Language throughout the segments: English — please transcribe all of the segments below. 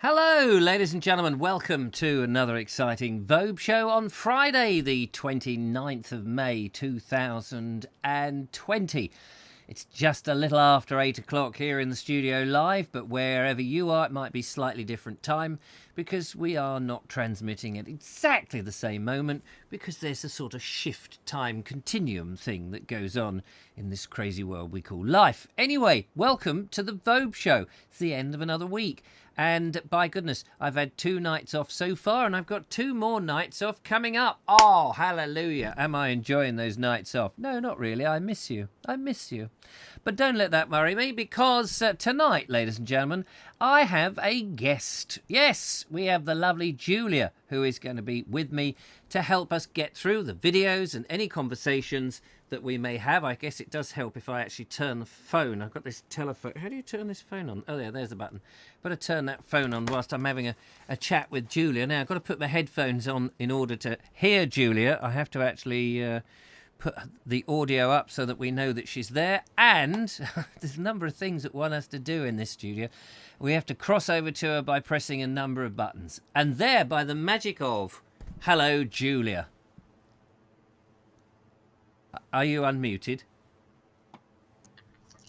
Hello, ladies and gentlemen. Welcome to another exciting Vobes show on Friday, the 29th of May, 2020. It's just a little after 8 o'clock here in the studio live, but wherever you are, it might be slightly different time because we are not transmitting at exactly the same moment because there's a sort of shift time continuum thing that goes on in this crazy world we call life. Anyway, welcome to the Vobes show. It's the end of another week. And by goodness, I've had 2 nights off so far, and I've got 2 more nights off coming up. Oh, hallelujah. Am I enjoying those nights off? No, not really. I miss you. I miss you. But don't let that worry me, because tonight, ladies and gentlemen, I have a guest. Yes, we have the lovely Julia, who is going to be with me to help us get through the videos and any conversations that we may have. I guess it does help if I actually turn the phone. I've got this telephone. How do you turn this phone on? Oh, yeah, there's the button. Got to turn that phone on whilst I'm having a chat with Julia. Now, I've got to put my headphones on in order to hear Julia. I have to actually put the audio up so that we know that she's there. And there's a number of things that one has to do in this studio. We have to cross over to her by pressing a number of buttons. And there, by the magic of... Hello, Julia. Are you unmuted?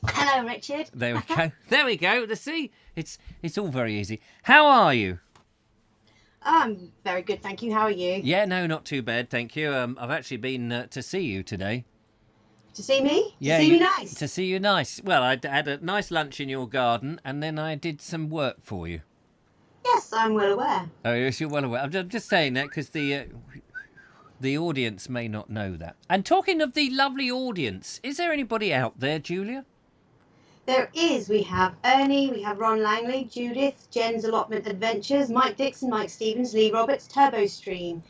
Hello, Richard. There we go. There we go. See, it's all very easy. How are you? I'm very good, thank you. How are you? Yeah, no, not too bad, thank you. I've actually been to see you today. To see me? Yeah, to see me nice? To see you nice. Well, I had a nice lunch in your garden, and then I did some work for you. Yes, I'm well aware. Oh, yes, you're well aware. I'm just saying that because the audience may not know that. And talking of the lovely audience, is there anybody out there, Julia? There is. We have Ernie, we have Ron Langley, Judith, Jen's Allotment Adventures, Mike Dixon, Mike Stevens, Lee Roberts, Turbo Stream,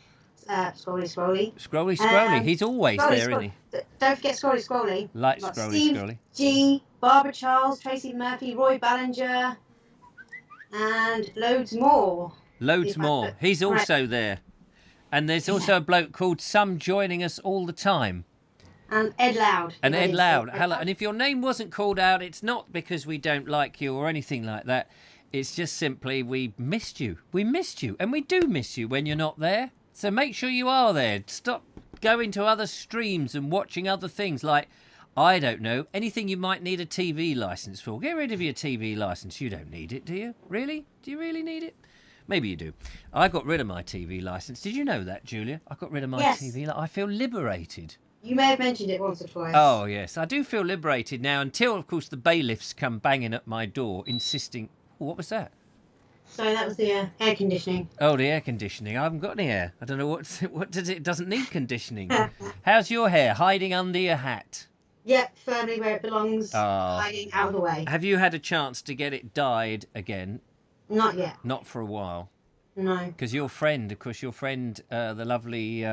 Scrolly. Scrolly. He's always there, isn't he? Don't forget Scrolly. Like Steve Scrolly. G, Barbara Charles, Tracy Murphy, Roy Ballinger, and loads more. Loads more. He's also there. And there's also a bloke called Some joining us all the time. And Ed Loud. And Ed Loud. Hello. And if your name wasn't called out, it's not because we don't like you or anything like that. It's just simply we missed you. We missed you. And we do miss you when you're not there. So make sure you are there. Stop going to other streams and watching other things like, I don't know, anything you might need a TV license for. Get rid of your TV license. You don't need it, do you? Really? Do you really need it? Maybe you do. I got rid of my TV license. Did you know that, Julia? I got rid of my TV. I feel liberated. You may have mentioned it once or twice. Oh, yes. I do feel liberated now until, of course, the bailiffs come banging at my door insisting... Oh, what was that? Sorry, that was the air conditioning. Oh, the air conditioning. I haven't got any air. I don't know what does it... It doesn't need conditioning. How's your hair? Hiding under your hat? Yep, firmly where it belongs. Hiding out of the way. Have you had a chance to get it dyed again? Not yet. Not for a while. No. Because your friend, the lovely...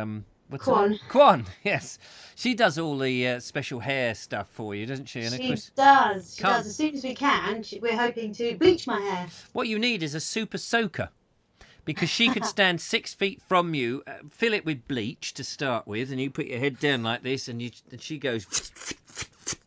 Kwan, yes. She does all the special hair stuff for you, doesn't she? And she does. She does. As soon as we can, we're hoping to bleach my hair. What you need is a super soaker. Because she could stand 6 feet from you, fill it with bleach to start with, and you put your head down like this, and she goes...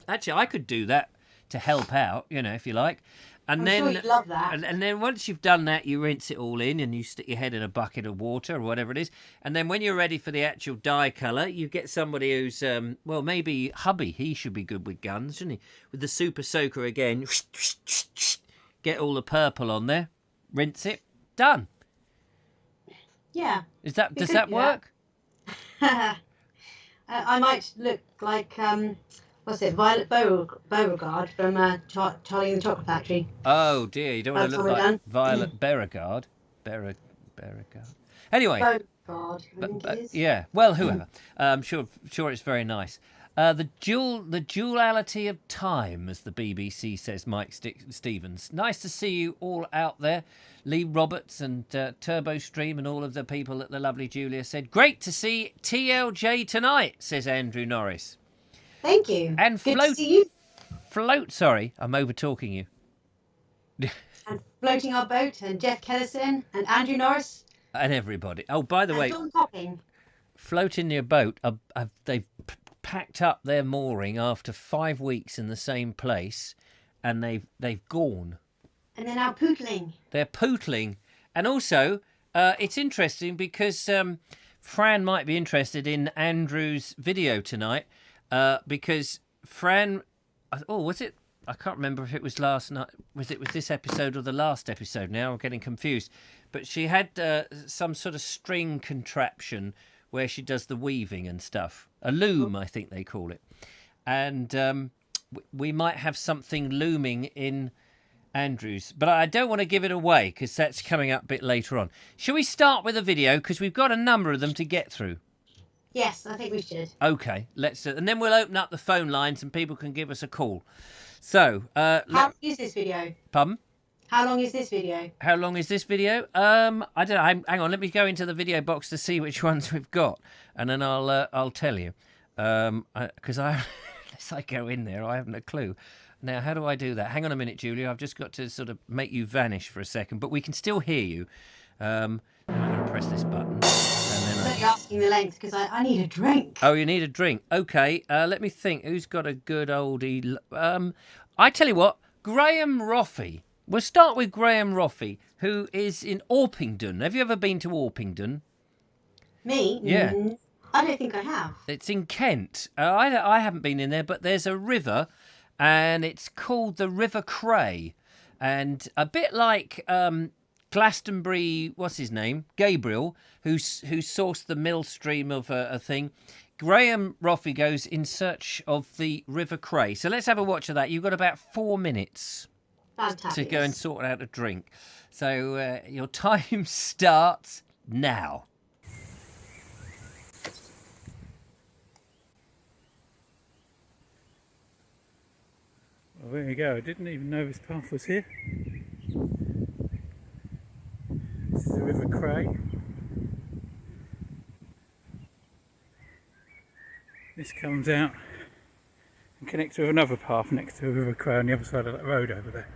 Actually, I could do that to help out, if you like. And I'm sure you'd love that. And then once you've done that, you rinse it all in and you stick your head in a bucket of water or whatever it is. And then when you're ready for the actual dye colour, you get somebody who's, maybe hubby. He should be good with guns, shouldn't he? With the super soaker again. Get all the purple on there. Rinse it. Done. Yeah. Does that work? I might look like... Violet Beauregard from Charlie and the Chocolate Factory. Oh dear, you don't want to look like Violet Beauregard. Beauregard. Anyway. Beauregard, yeah. Well, whoever. I'm sure it's very nice. The duality of time, as the BBC says, Mike Stevens. Nice to see you all out there. Lee Roberts and Turbo Stream and all of the people that the lovely Julia said. Great to see TLJ tonight, says Andrew Norris. Thank you. And good to see you. Sorry, I'm over talking you. And floating our boat, and Jeff Kellison, and Andrew Norris. And everybody. Oh, by the way, John Topping. Floating your boat, they've packed up their mooring after 5 weeks in the same place, and they've gone. And they're now pootling. They're pootling. And also, it's interesting because Fran might be interested in Andrew's video tonight because Fran... Oh, was it? I can't remember if it was last night. Was this episode or the last episode now? I'm getting confused. But she had some sort of string contraption where she does the weaving and stuff. A loom, I think they call it. And we might have something looming in Andrew's. But I don't want to give it away because that's coming up a bit later on. Shall we start with a video? Because we've got a number of them to get through. Yes, I think we should. Okay, let's and then we'll open up the phone lines and people can give us a call. So, how long is this video? Pardon? How long is this video? How long is this video? I don't know. Hang on, let me go into the video box to see which ones we've got, and then I'll tell you. Because unless I go in there, I haven't a clue. Now, how do I do that? Hang on a minute, Julia. I've just got to sort of make you vanish for a second, but we can still hear you. I'm going to press this button. I'm only asking the length because I need a drink. Oh, you need a drink. Okay, let me think. Who's got a good oldie? I tell you what, Graham Roffey. We'll start with Graham Roffey, who is in Orpington. Have you ever been to Orpington? Me? Yeah. I don't think I have. It's in Kent. I haven't been in there, but there's a river, and it's called the River Cray. And a bit like Glastonbury, what's his name? Gabriel, who sourced the mill stream of a thing. Graham Roffey goes in search of the River Cray. So let's have a watch of that. You've got about 4 minutes to go and sort out a drink. So your time starts now. Well, there you go. I didn't even know this path was here. This is the River Cray. This comes out and connects with another path next to the River Cray on the other side of that road over there.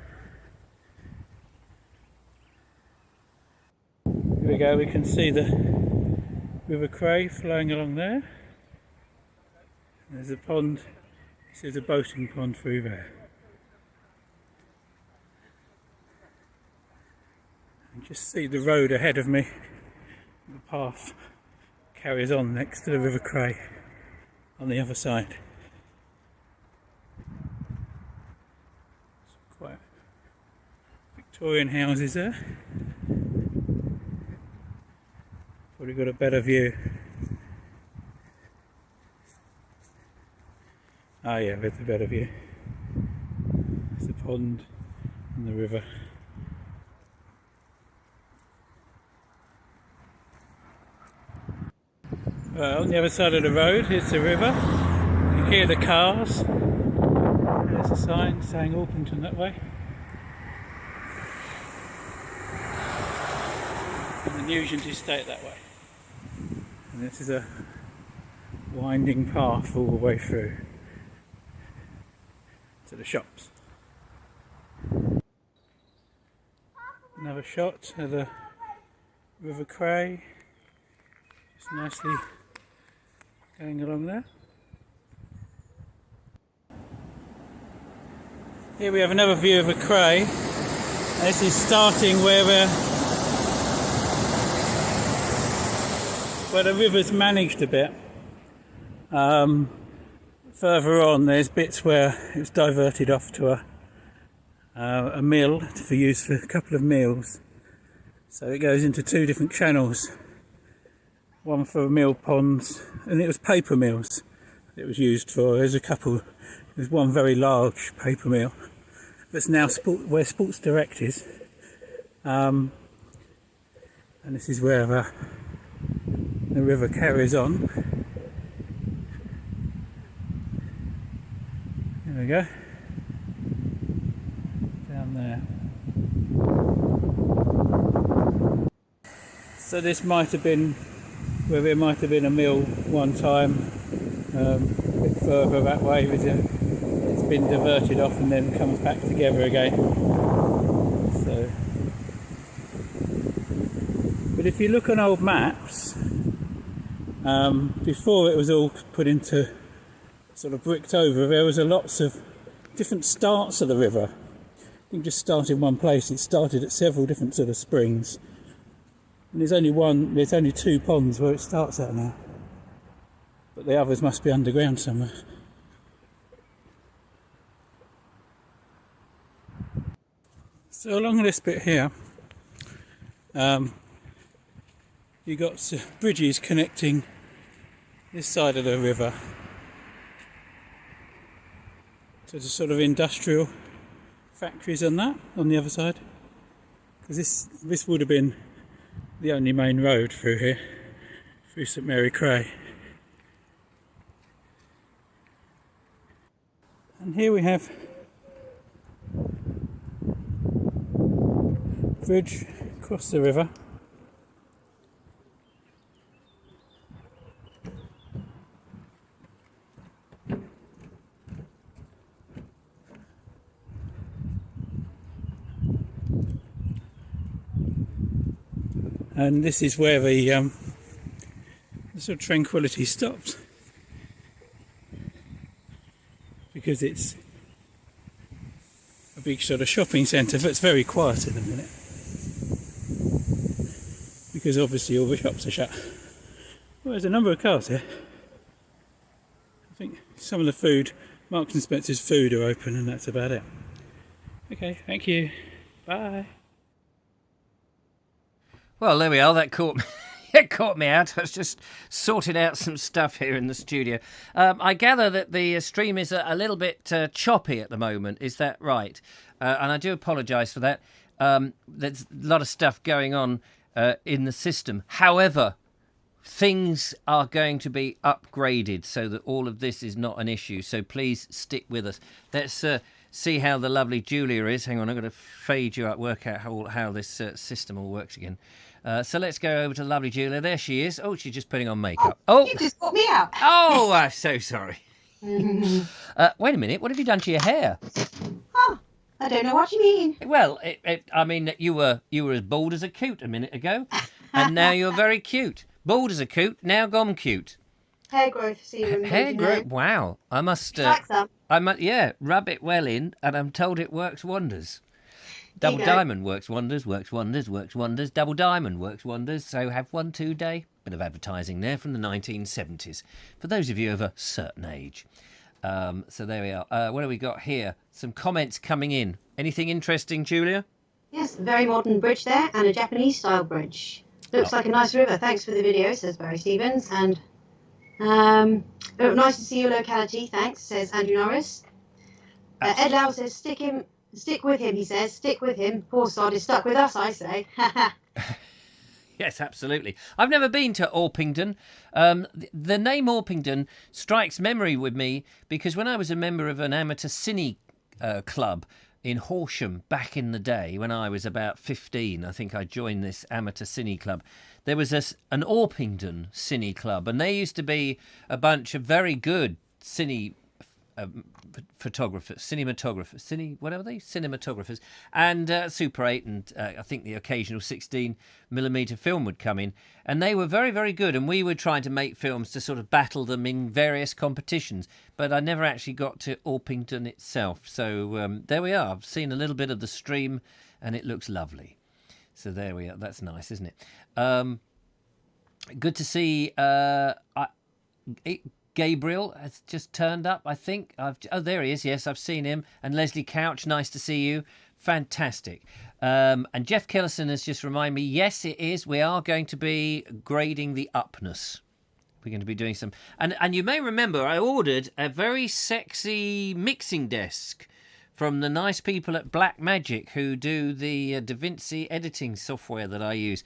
Here we go, we can see the River Cray flowing along there. There's a pond, this is a boating pond through there. And just see the road ahead of me. The path carries on next to the River Cray on the other side. Some quite Victorian houses there. Probably got a better view. Ah yeah, there's a better view. There's the pond and the river. On the other side of the road is the river. You can hear the cars. There's a sign saying Orpington that way. And the Nugent estate that way. And this is a winding path all the way through to the shops. Another shot of the River Cray. Just nicely going along there. Here we have another view of a Cray. This is starting where the river's managed a bit. Further on there's bits where it was diverted off to a mill for use for a couple of meals. So it goes into 2 different channels. One for mill ponds, and it was paper mills it was used for. There's one very large paper mill that's now where Sports Direct is. And this is where the river carries on. There we go. Down there. So this might have been where there might have been a mill one time, a bit further that way. It's been diverted off and then comes back together again. So, but if you look on old maps, before it was all put into sort of bricked over, there was lots of different starts of the river. didn't just start in one place. It started at several different sort of springs. And there's only 2 ponds where it starts at now. But the others must be underground somewhere. So along this bit here, you've got bridges connecting this side of the river to the sort of industrial factories on the other side. Because this would have been the only main road through here, through St Mary Cray. And here we have a bridge across the river. And this is where the sort of tranquility stops, because it's a big sort of shopping centre, but it's very quiet at the minute, because obviously all the shops are shut. Well, there's a number of cars here. I think some of the food, Marks and Spencer's food, are open, and that's about it. Okay, thank you. Bye. Well, there we are. That caught me. It caught me out. I was just sorting out some stuff here in the studio. I gather that the stream is a little bit choppy at the moment. Is that right? And I do apologise for that. There's a lot of stuff going on in the system. However, things are going to be upgraded so that all of this is not an issue. So please stick with us. Let's see how the lovely Julia is. Hang on, I'm going to fade you up, work out how this system all works again. So let's go over to lovely Julia. There she is. Oh, she's just putting on makeup. Oh, You just got me out. oh, I'm so sorry. Wait a minute. What have you done to your hair? Oh, I don't know what you mean. Well, I mean, you were as bald as a coot a minute ago, and now you're very cute. Bald as a coot, now gone cute. Hair growth serum. Hair growth. Wow. I must. Like some. Yeah, rub it well in, and I'm told it works wonders. There Double you go. diamond works wonders, works wonders, works wonders. Double diamond works wonders. So have one today. Bit of advertising there from the 1970s for those of you of a certain age. So there we are. What have we got here? Some comments coming in. Anything interesting, Julia? Yes, a very modern bridge there, and a Japanese style bridge. Looks like a nice river. Thanks for the video, says Barry Stevens. And oh, nice to see your locality. Thanks, says Andrew Norris. Ed Lau says, stick with him, he says. Stick with him. Poor sod is stuck with us, I say. Yes, absolutely. I've never been to Orpington. The name Orpington strikes memory with me because when I was a member of an amateur cine club in Horsham back in the day, when I was about 15, I think I joined this amateur cine club. There was an Orpington cine club, and there used to be a bunch of very good cinematographers, and Super 8, and I think the occasional 16mm film would come in, and they were very, very good, and we were trying to make films to sort of battle them in various competitions, but I never actually got to Orpington itself. So there we are. I've seen a little bit of the stream, and it looks lovely. So there we are. That's nice, isn't it? Good to see Gabriel has just turned up, I think. Oh, there he is. Yes, I've seen him. And Leslie Couch, nice to see you. Fantastic. And Jeff Killison has just reminded me, yes, it is. We are going to be grading the upness. We're going to be doing some... And you may remember I ordered a very sexy mixing desk from the nice people at Black Magic who do the DaVinci editing software that I use.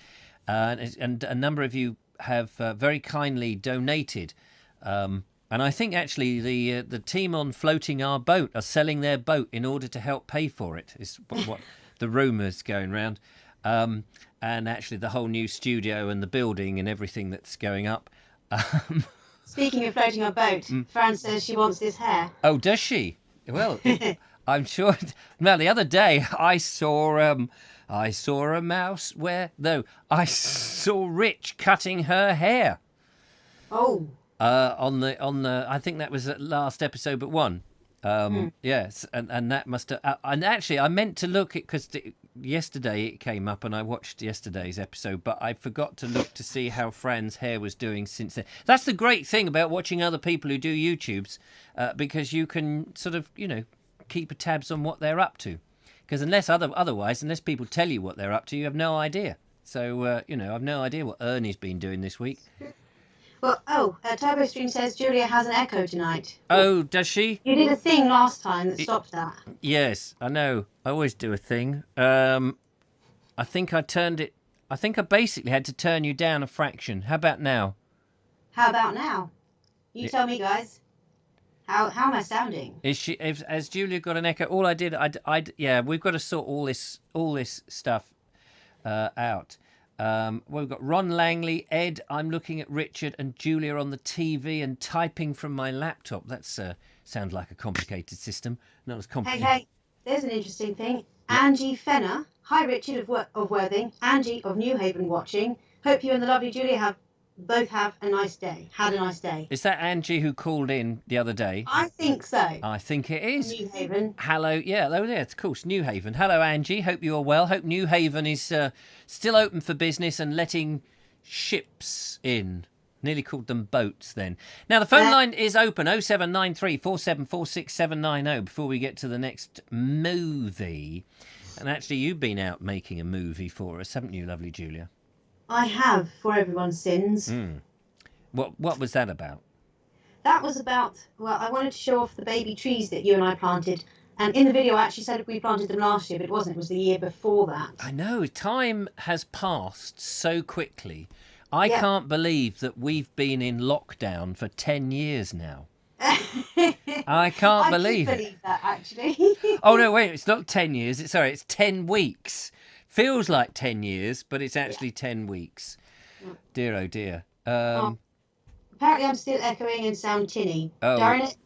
And a number of you have very kindly donated. And I think actually the team on Floating Our Boat are selling their boat in order to help pay for it, is what the rumours going round. And actually the whole new studio and the building and everything that's going up. Speaking of floating our boat, Fran says she wants this hair. Oh, does she? Well, I'm sure. Well, the other day I saw a mouse I saw Rich cutting her hair. Oh. On the I think that was the last episode but one. Yes, and that must have. And actually, I meant to look it because yesterday it came up, and I watched yesterday's episode, but I forgot to look to see how Fran's hair was doing since then. That's the great thing about watching other people who do YouTubes, because you can sort of, keep tabs on what they're up to. Because otherwise, unless people tell you what they're up to, you have no idea. So, I've no idea what Ernie's been doing this week. Well, TurboStream says Julia has an echo tonight. Oh, does she? You did a thing last time that stopped that. Yes, I know. I always do a thing. I think I basically had to turn you down a fraction. How about now? How about now? You tell me, guys. How am I sounding? Has Julia got an echo? All I did, we've got to sort all this stuff out. We've got Ron Langley, Ed. I'm looking at Richard and Julia on the TV and typing from my laptop. That sounds like a complicated system. Not as complicated. Hey, there's an interesting thing. Yeah. Angie Fenner. Hi, Richard of Worthing. Angie of New Haven watching. Hope you and the lovely Julia both have a nice day. Had a nice day. Is that Angie who called in the other day? I think so. I think it is. New Haven. Hello. Yeah, of course. New Haven. Hello, Angie. Hope you are well. Hope New Haven is still open for business and letting ships in. Nearly called them boats then. Now, the phone line is open, 0793 4746 790, before we get to the next movie. And actually, you've been out making a movie for us, haven't you, lovely Julia? I have, for everyone's sins. What was that about? That was about, I wanted to show off the baby trees that you and I planted. And in the video, I actually said we planted them last year, but it wasn't. It was the year before that. I know. Time has passed so quickly. I can't believe that we've been in lockdown for 10 years now. I can't believe it. I believe that, actually. Oh, no, wait. It's not 10 years. It's 10 weeks. Feels like 10 years, but it's actually 10 weeks. Dear, oh dear. Apparently I'm still echoing and sound tinny. Oh, Darn it.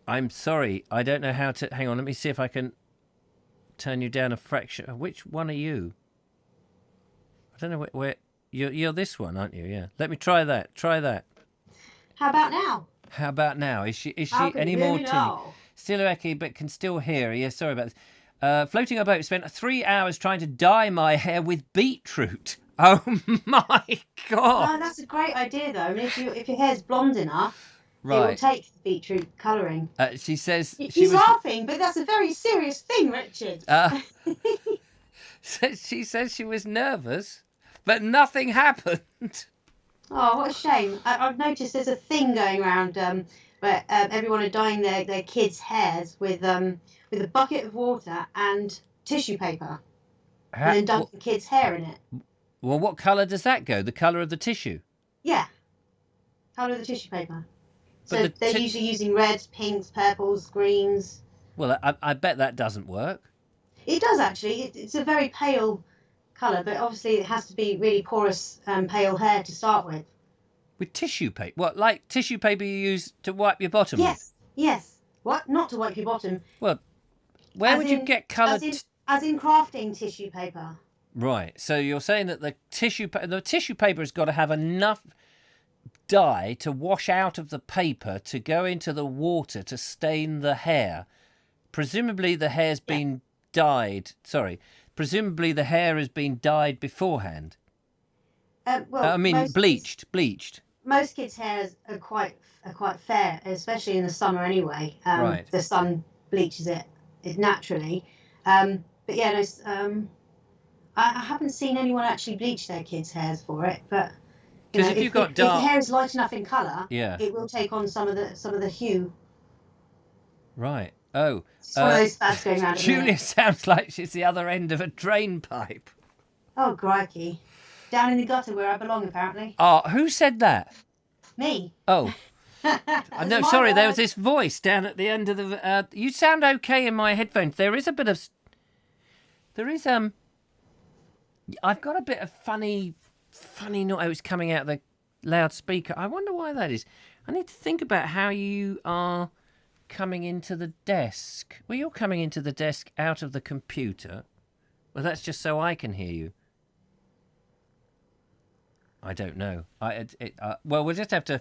I'm sorry. I don't know how to... Hang on, let me see if I can turn you down a fraction. Which one are you? I don't know where... You're this one, aren't you? Yeah. Let me try that. Try that. How about now? How about now? Is she any more tinny? Still echoey, but can still hear. Yeah, sorry about this. Floating a boat, spent 3 hours trying to dye my hair with beetroot. Oh my God! Oh, that's a great idea, though. I mean, if your hair's blonde enough, right, it will take the beetroot colouring. She says he's laughing, but that's a very serious thing, Richard. She says she was nervous, but nothing happened. Oh, what a shame! I've noticed there's a thing going around where everyone are dyeing their kids' hairs with a bucket of water and tissue paper, and then dunk the kids' hair in it. Well, what colour does that go? The colour of the tissue? Yeah, colour of the tissue paper. So they're usually using reds, pinks, purples, greens. Well, I bet that doesn't work. It does, actually. It's a very pale colour, but obviously it has to be really porous, pale hair to start with. With tissue paper? What, like tissue paper you use to wipe your bottom with? Yes. What? Not to wipe your bottom. Well, where would you get coloured... As in crafting tissue paper. Right. So you're saying that the tissue paper has got to have enough dye to wash out of the paper to go into the water to stain the hair. Presumably the hair's been dyed. Sorry. Presumably the hair has been dyed beforehand. Bleached. Most kids' hairs are quite fair, especially in the summer anyway. Right. The sun bleaches it naturally. But yeah, I haven't seen anyone actually bleach their kids' hairs for it. But if the hair is light enough in colour, it will take on some of the hue. Right. Oh. It's one of those fads going around. Julia sounds like she's the other end of a drain pipe. Oh, crikey. Down in the gutter where I belong, apparently. Oh, who said that? Me. Oh. No, sorry, there was this voice down at the end of the... you sound okay in my headphones. There is a bit of... I've got a bit of funny noise coming out of the loudspeaker. I wonder why that is. I need to think about how you are coming into the desk. Well, you're coming into the desk out of the computer. Well, that's just so I can hear you. I don't know. Well, we'll just have to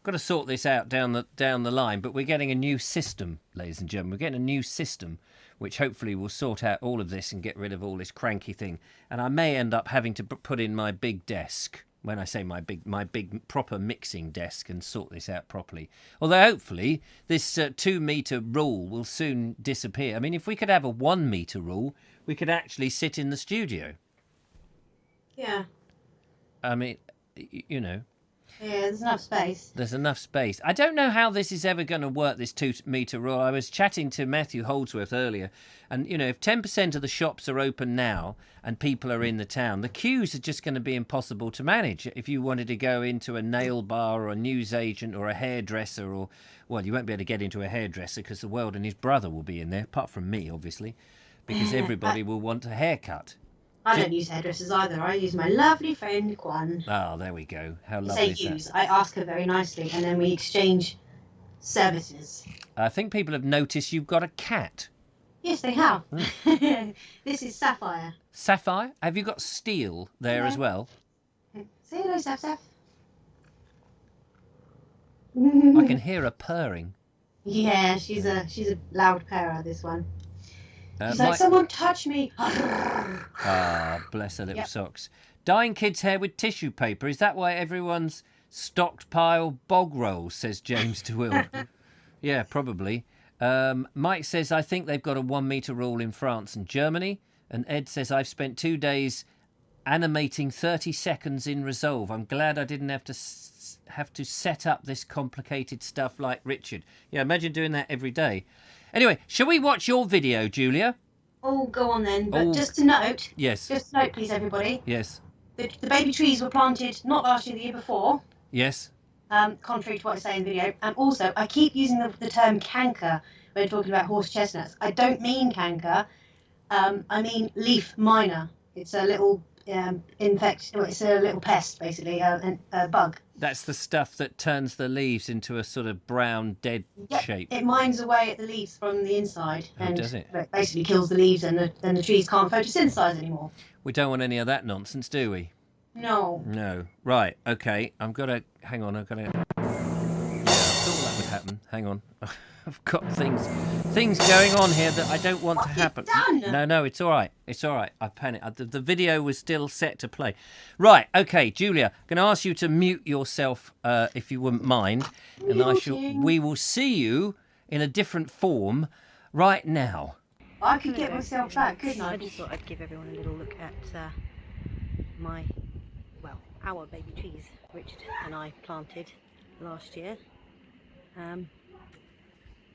Got to sort this out down the line, but we're getting a new system, ladies and gentlemen. We're getting a new system, which hopefully will sort out all of this and get rid of all this cranky thing. And I may end up having to put in my big desk. When I say my big proper mixing desk, and sort this out properly. Although hopefully this 2 metre rule will soon disappear. I mean, if we could have a 1 metre rule, we could actually sit in the studio. Yeah. I mean, you know. Yeah, there's enough space. There's enough space. I don't know how this is ever going to work, this 2 metre rule. I was chatting to Matthew Holdsworth earlier, and, you know, if 10% of the shops are open now and people are in the town, the queues are just going to be impossible to manage. If you wanted to go into a nail bar or a newsagent or a hairdresser or, well, you won't be able to get into a hairdresser because the world and his brother will be in there, apart from me, obviously, because everybody will want a haircut. I don't use hairdressers either. I use my lovely friend Kwan. Oh, there we go. How I lovely say is use. that? I ask her very nicely, and then we exchange services. I think people have noticed you've got a cat. Yes, they have. This is Sapphire. Sapphire? Have you got Steel there as well? Say hello, Saph. I can hear her purring. Yeah, she's a loud purrer, this one. She's Mike... like, someone touch me. Ah, bless her little socks. Dyeing kids' hair with tissue paper. Is that why everyone's stockpile bog rolls, says James to Will. Yeah, probably. Mike says, I think they've got a 1 metre rule in France and Germany. And Ed says, I've spent 2 days animating 30 seconds in Resolve. I'm glad I didn't have to set up this complicated stuff like Richard. Yeah, imagine doing that every day. Anyway, shall we watch your video, Julia? Oh, go on then. But just to note. Yes. Just to note, please, everybody. Yes. The baby trees were planted not last year, the year before. Yes. Contrary to what I say in the video. And also, I keep using the term canker when talking about horse chestnuts. I don't mean canker. I mean leaf miner. It's a little it's a little pest, basically, a bug. That's the stuff that turns the leaves into a sort of brown, dead shape. It mines away at the leaves from the inside. Oh, and does it? Basically kills the leaves, and the trees can't photosynthesize anymore. We don't want any of that nonsense, do we? No. No. Right, okay. Hang on, Yeah, I thought that would happen. Hang on. I've got things going on here that I don't want to happen. No, it's all right. It's all right. I panicked. The video was still set to play. Right, okay, Julia, I'm going to ask you to mute yourself if you wouldn't mind, and we will see you in a different form right now. I could get myself back, couldn't I? I just thought I'd give everyone a little look at our baby trees Richard and I planted last year.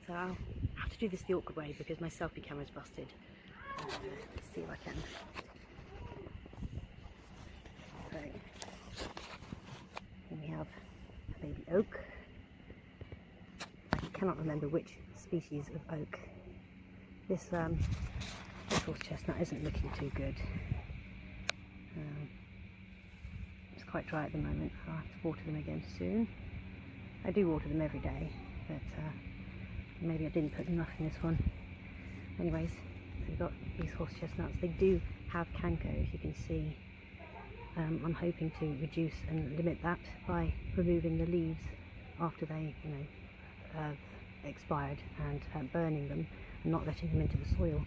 So I'll have to do this the awkward way because my selfie camera's busted. Let's see if I can. So, here we have a baby oak. I cannot remember which species of oak. This horse chestnut isn't looking too good. It's quite dry at the moment. I'll have to water them again soon. I do water them every day, but maybe I didn't put enough in this one. Anyways, so we've got these horse chestnuts. They do have canker, as you can see. I'm hoping to reduce and limit that by removing the leaves after they, have expired, and burning them and not letting them into the soil,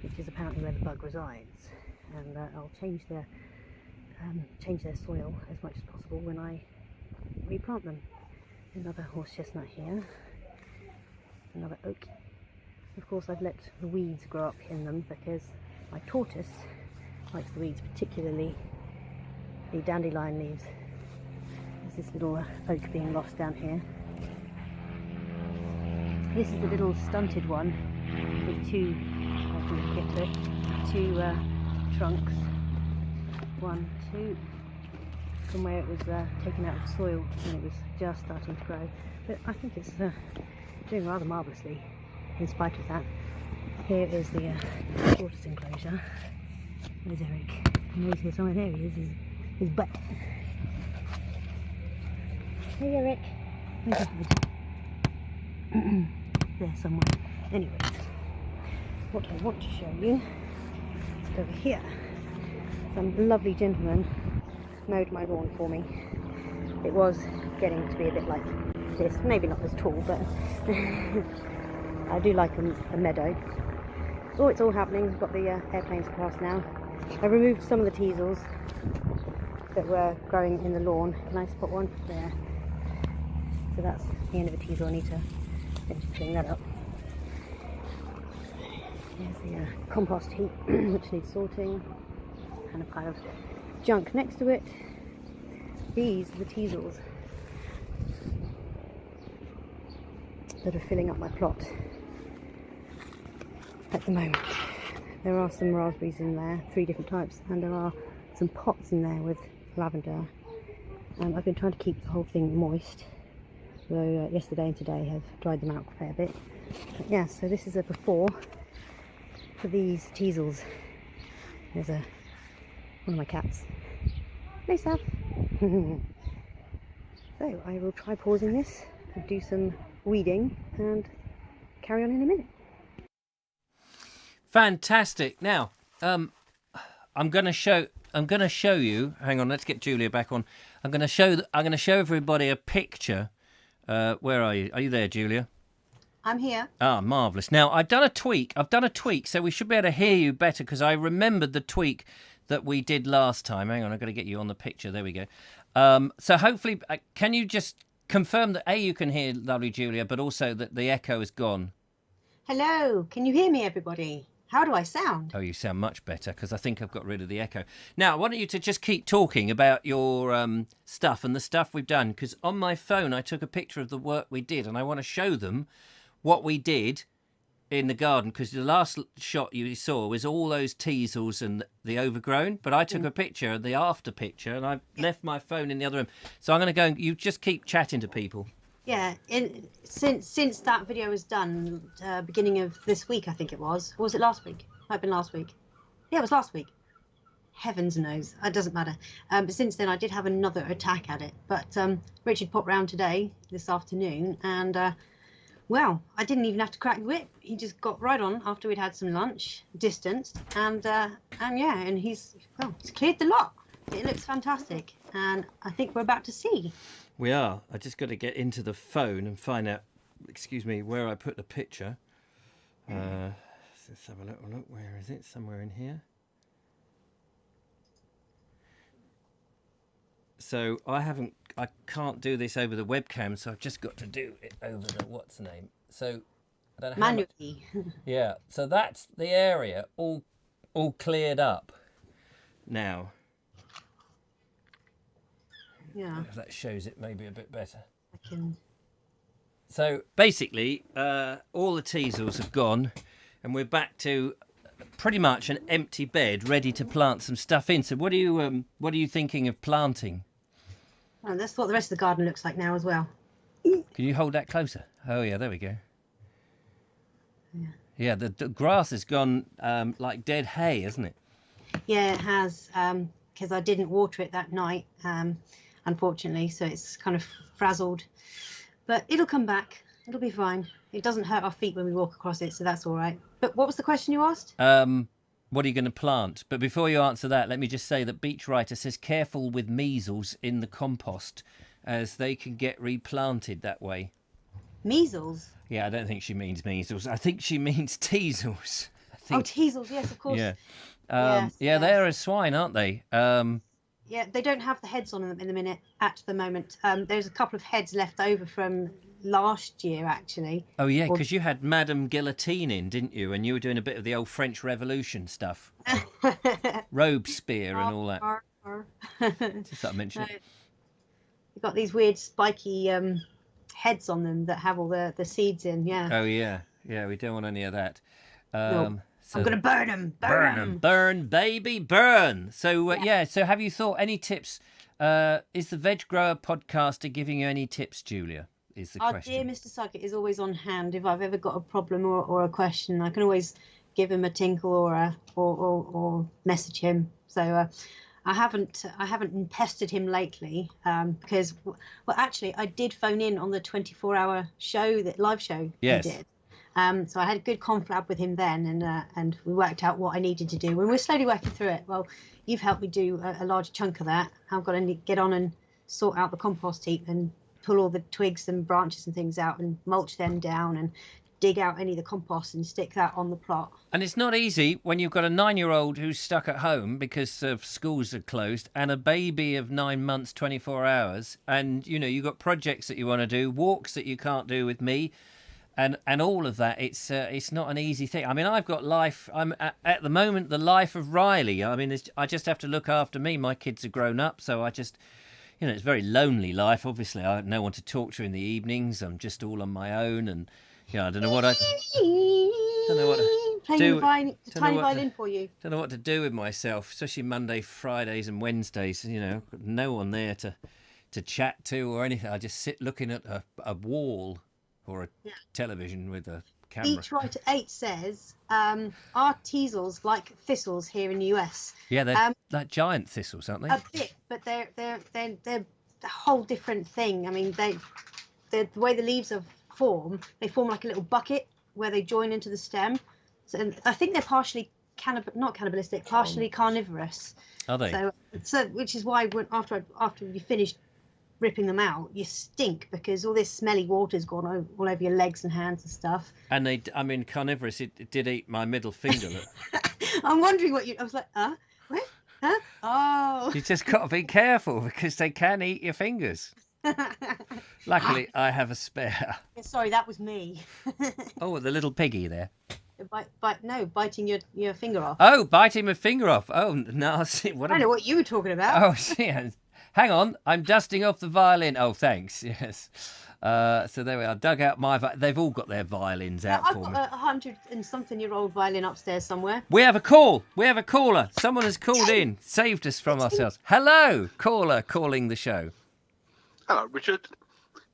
which is apparently where the bug resides. And I'll change their soil as much as possible when I replant them. Another horse chestnut here. Another oak. Of course, I've let the weeds grow up in them because my tortoise likes the weeds, particularly the dandelion leaves. There's this little oak being lost down here. This is the little stunted one with two trunks. 1, 2, from where it was taken out of the soil and it was just starting to grow. But I think it's doing rather marvellously in spite of that. Here is the tortoise enclosure. Where's Eric? I know he's here somewhere. There he is, his butt. Hey Eric. Where's Eric? There somewhere. Anyways, what I want to show you is over here. Some lovely gentleman mowed my lawn for me. It was getting to be a bit like this. Maybe not as tall, but I do like a meadow. Oh, it's all happening. We've got the airplanes across now. I removed some of the teasels that were growing in the lawn. Can I spot one? There. So that's the end of a teasel. I need to clean that up. There's the compost heap, which needs sorting, and a pile of junk next to it. These are the teasels that are filling up my plot at the moment. There are some raspberries in there, 3 different types, and there are some pots in there with lavender. I've been trying to keep the whole thing moist, though yesterday and today have dried them out a fair bit. But yeah, so this is a before for these teasels. There's one of my cats. Hey, Saf. So I will try pausing this and do some weeding and carry on in a minute. Fantastic. Now, I'm going to show you. Hang on, let's get Julia back on. I'm going to show everybody a picture. Where are you? Are you there, Julia? I'm here. Ah, marvellous. Now, I've done a tweak, so we should be able to hear you better, because I remembered the tweak that we did last time. Hang on, I've got to get you on the picture. There we go. So hopefully, can you just confirm that, A, you can hear lovely Julia, but also that the echo is gone? Hello, can you hear me, everybody? How do I sound? Oh, you sound much better, because I think I've got rid of the echo. Now, I want you to just keep talking about your stuff and the stuff we've done, because on my phone I took a picture of the work we did, and I want to show them what we did in the garden, because the last shot you saw was all those teasels and the overgrown, but I took a picture, the after picture, and I left my phone in the other room. So I'm going to go and you just keep chatting to people. Yeah, since that video was done, beginning of this week, I think it was. Or was it last week? Might have been last week. Yeah, it was last week. Heavens knows, it doesn't matter. But since then, I did have another attack at it. But Richard popped round today, this afternoon, and well, I didn't even have to crack the whip. He just got right on after we'd had some lunch, distanced, and yeah, and he's cleared the lot. It looks fantastic, and I think we're about to see. We are. I just got to get into the phone and find out, excuse me, where I put the picture. Let's have a little look. Where is it? Somewhere in here. So I can't do this over the webcam, so I've just got to do it over the what's the name. So I don't know how manually. Yeah. So that's the area all cleared up now. Yeah. If that shows it maybe a bit better. I can. So basically, all the teasels have gone, and we're back to pretty much an empty bed, ready to plant some stuff in. So what are you thinking of planting? Oh, that's what the rest of the garden looks like now as well. Can you hold that closer? Oh yeah, there we go. Yeah, the grass has gone like dead hay, hasn't it? Yeah, it has, because I didn't water it that night, unfortunately, so it's kind of frazzled. But it'll come back. It'll be fine. It doesn't hurt our feet when we walk across it, so that's all right. But what was the question you asked? What are you going to plant? But before you answer that, let me just say that Beach Writer says careful with measles in the compost, as they can get replanted that way. Measles? Yeah, I don't think she means measles. I think she means teasels. Oh, teasels, yes, of course. Yeah. Yes. They're a swine, aren't they? Yeah, they don't have the heads on them at the moment. There's a couple of heads left over from last year, actually. Oh, yeah, because you had Madame Guillotine in, didn't you? And you were doing a bit of the old French Revolution stuff. Robespierre and all that. Just that I mentioned it. You've got these weird spiky heads on them that have all the seeds in, yeah. Oh, yeah. Yeah, we don't want any of that. No. So, I'm going to burn them. Burn them. Burn, baby, burn. So, so have you thought any tips? Is the Veg Grower podcaster giving you any tips, Julia? Is the question. Our dear Mr. Suckett is always on hand. If I've ever got a problem or a question, I can always give him a tinkle or message him. So I haven't pestered him lately because, well, actually, I did phone in on the 24-hour show, that live show yes. he did. So I had a good conflab with him then, and we worked out what I needed to do. And we're slowly working through it. Well, you've helped me do a large chunk of that. I've got to get on and sort out the compost heap and pull all the twigs and branches and things out and mulch them down and dig out any of the compost and stick that on the plot. And it's not easy when you've got a 9-year-old who's stuck at home because schools are closed and a baby of 9 months, 24 hours. And, you've got projects that you want to do, walks that you can't do with me. And all of that, it's not an easy thing. I mean, I've got life. I'm at the moment the life of Riley. I mean, I just have to look after me. My kids are grown up, so I just, it's a very lonely life. Obviously, I have no one to talk to in the evenings. I'm just all on my own, and I don't know what Playing the tiny violin for you. Don't know what to do with myself, especially Monday, Fridays, and Wednesdays. Got no one there to chat to or anything. I just sit looking at a wall. Or a television with a camera. Beach Writer 8 says, are teasels like thistles here in the US? Yeah, they're like giant thistles, aren't they? A bit, but they're a whole different thing. I mean, the way the leaves form, they form like a little bucket where they join into the stem. So, and I think they're partially not cannibalistic, partially carnivorous. Are they? So which is why after you finish ripping them out, you stink because all this smelly water's gone all over your legs and hands and stuff. And carnivorous, it did eat my middle finger. I'm wondering I was like, what? Huh? Oh. You just got to be careful because they can eat your fingers. Luckily, I have a spare. Sorry, that was me. Oh, the little piggy there. Biting your finger off. Oh, biting my finger off. Oh, nasty. I don't know what you were talking about. Oh, see. Hang on, I'm dusting off the violin. Oh, thanks. Yes. So there we are. Dug out they've all got their violins out for me. I've got a 100-and-something-year-old violin upstairs somewhere. We have a call. We have a caller. Someone has called in, saved us from ourselves. Hello, caller calling the show. Hello, Richard.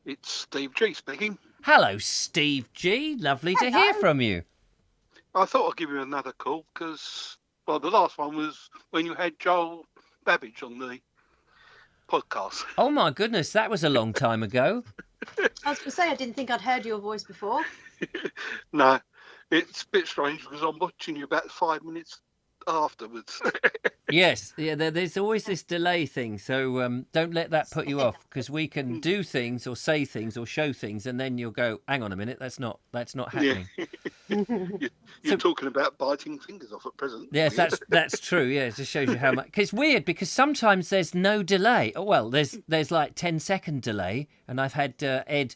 It's Steve G speaking. Hello, Steve G. Lovely to hear from you. I thought I'd give you another call because, the last one was when you had Joel Babbage on the podcast. Oh my goodness, that was a long time ago. I was going to say, I didn't think I'd heard your voice before. No, it's a bit strange because I'm watching you about 5 minutes afterwards. Yes, yeah. There's always this delay thing, so don't let that put you off because we can do things or say things or show things, and then you'll go, "Hang on a minute, that's not happening." Yeah. You're talking about biting fingers off at present. Yes, that's true. Yeah, it just shows you how much. It's weird because sometimes there's no delay. Oh well, there's like 10-second delay, and I've had Ed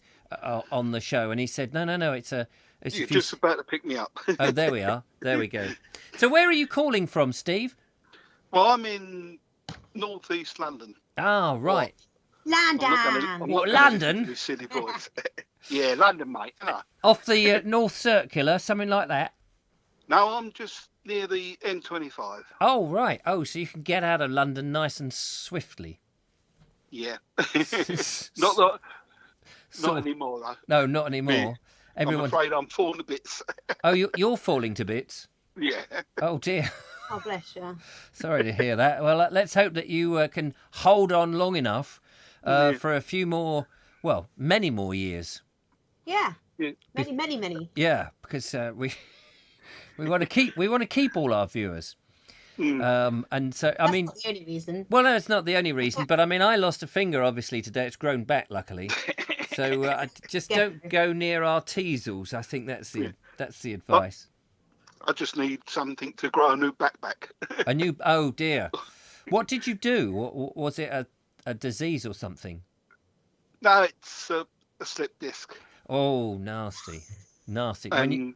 on the show, and he said, no, it's a. You're just about to pick me up. Oh, there we are. There we go. So where are you calling from, Steve? Well, I'm in northeast London. Oh, right. London. What, London? Silly boys. Yeah, London, mate. Off the North Circular, something like that? No, I'm just near the N25. Oh, right. Oh, so you can get out of London nice and swiftly. Yeah. Not anymore, though. No, not anymore. Yeah. I'm afraid I'm falling to bits. Oh, you're falling to bits? Yeah. Oh, dear. Oh, bless you. Sorry to hear that. Well, let's hope that you can hold on long enough for a few more, many more years. Yeah. Many. Yeah, because we want to keep all our viewers. And so That's not the only reason. Well, no, it's not the only reason. But I mean, I lost a finger obviously today. It's grown back, luckily. So just don't go near our teasels. I think that's the advice. I just need something to grow a new backpack. Oh dear. What did you do? Was it a disease or something? No, it's a slip disc. Oh, nasty. And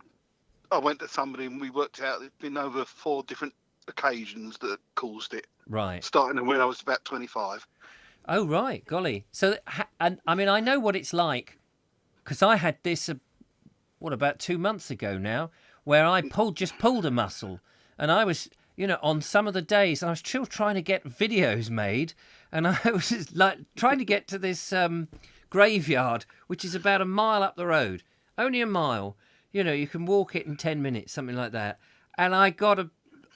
I went to somebody and we worked out there's been over 4 different occasions that caused it. Right. Starting when I was about 25. Oh, right. Golly. So, and I mean, I know what it's like because I had this, about 2 months ago now, where I just pulled a muscle, and I was, on some of the days, I was still trying to get videos made, and I was just, like trying to get to this graveyard, which is about a mile up the road, only a mile. You can walk it in 10 minutes, something like that. And I got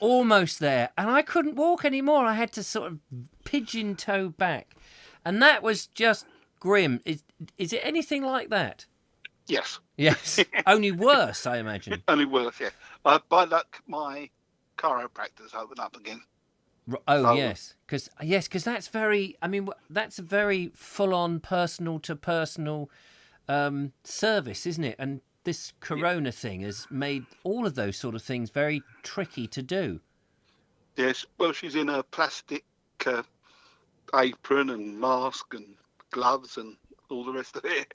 almost there, and I couldn't walk anymore. I had to sort of pigeon toe back, and that was just grim. Is it anything like that? Yes. Yes. Only worse, I imagine. Only worse, yeah. By luck, my chiropractor's opened up again. Oh, So, yes, because that's very. I mean, that's a very full-on personal-to-personal service, isn't it? And this corona thing has made all of those sort of things very tricky to do. Yes, well, she's in a plastic apron and mask and gloves and all the rest of it.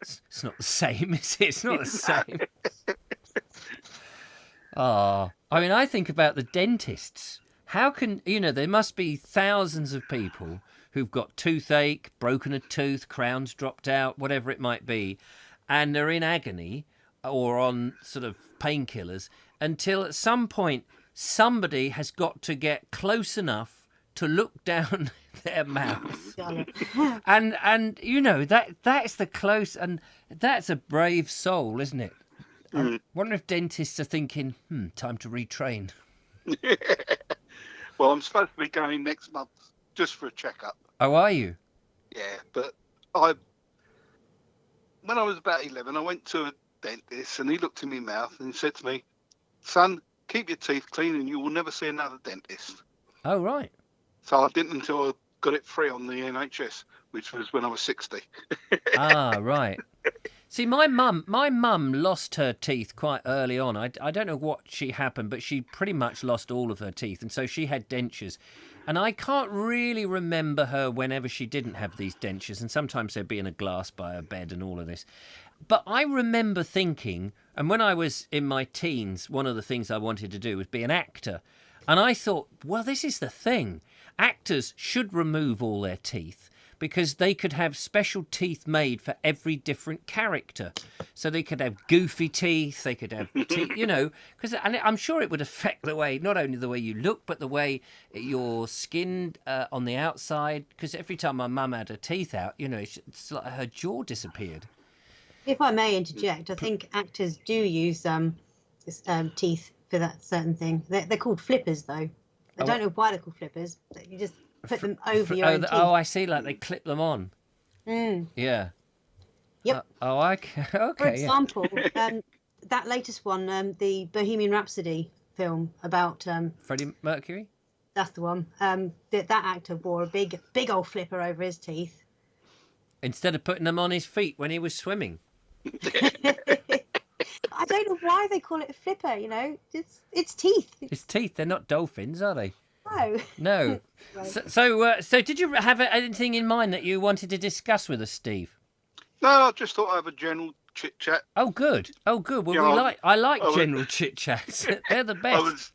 It's not the same, is it? It's not the same. Oh, I mean, I think about the dentists. How can, there must be thousands of people who've got toothache, broken a tooth, crowns dropped out, whatever it might be, and they're in agony or on sort of painkillers until at some point somebody has got to get close enough to look down their mouth. and that's the close, and that's a brave soul, isn't it? I wonder if dentists are thinking, time to retrain. Well, I'm supposed to be going next month just for a checkup. Oh, are you? Yeah, but when I was about 11, I went to a dentist and he looked in my mouth and he said to me, "Son, keep your teeth clean and you will never see another dentist." Oh, right. So I didn't until I got it free on the NHS, which was when I was 60. Ah, right. See, my mum lost her teeth quite early on. I don't know what she happened, but she pretty much lost all of her teeth, and so she had dentures. And I can't really remember her whenever she didn't have these dentures, and sometimes they'd be in a glass by her bed and all of this. But I remember thinking, and when I was in my teens, one of the things I wanted to do was be an actor. And I thought, well, this is the thing. Actors should remove all their teeth, because they could have special teeth made for every different character. So they could have goofy teeth, they could have teeth, because I'm sure it would affect the way, not only the way you look, but the way your skin on the outside. Because every time my mum had her teeth out, it's like her jaw disappeared. If I may interject, I think actors do use teeth for that certain thing. They're called flippers, though. I don't know why they're called flippers. But you just put them over your own teeth. Oh, I see. Like they clip them on. Yeah. Yep. Okay. For example, that latest one, the Bohemian Rhapsody film about Freddie Mercury. That's the one. That actor wore a big old flipper over his teeth instead of putting them on his feet when he was swimming. I don't know why they call it a flipper. It's teeth. It's teeth. They're not dolphins, are they? No. Right. So did you have anything in mind that you wanted to discuss with us, Steve? No, I just thought I'd have a general chit chat. Oh, good. Well, I like general chit chats. They're the best.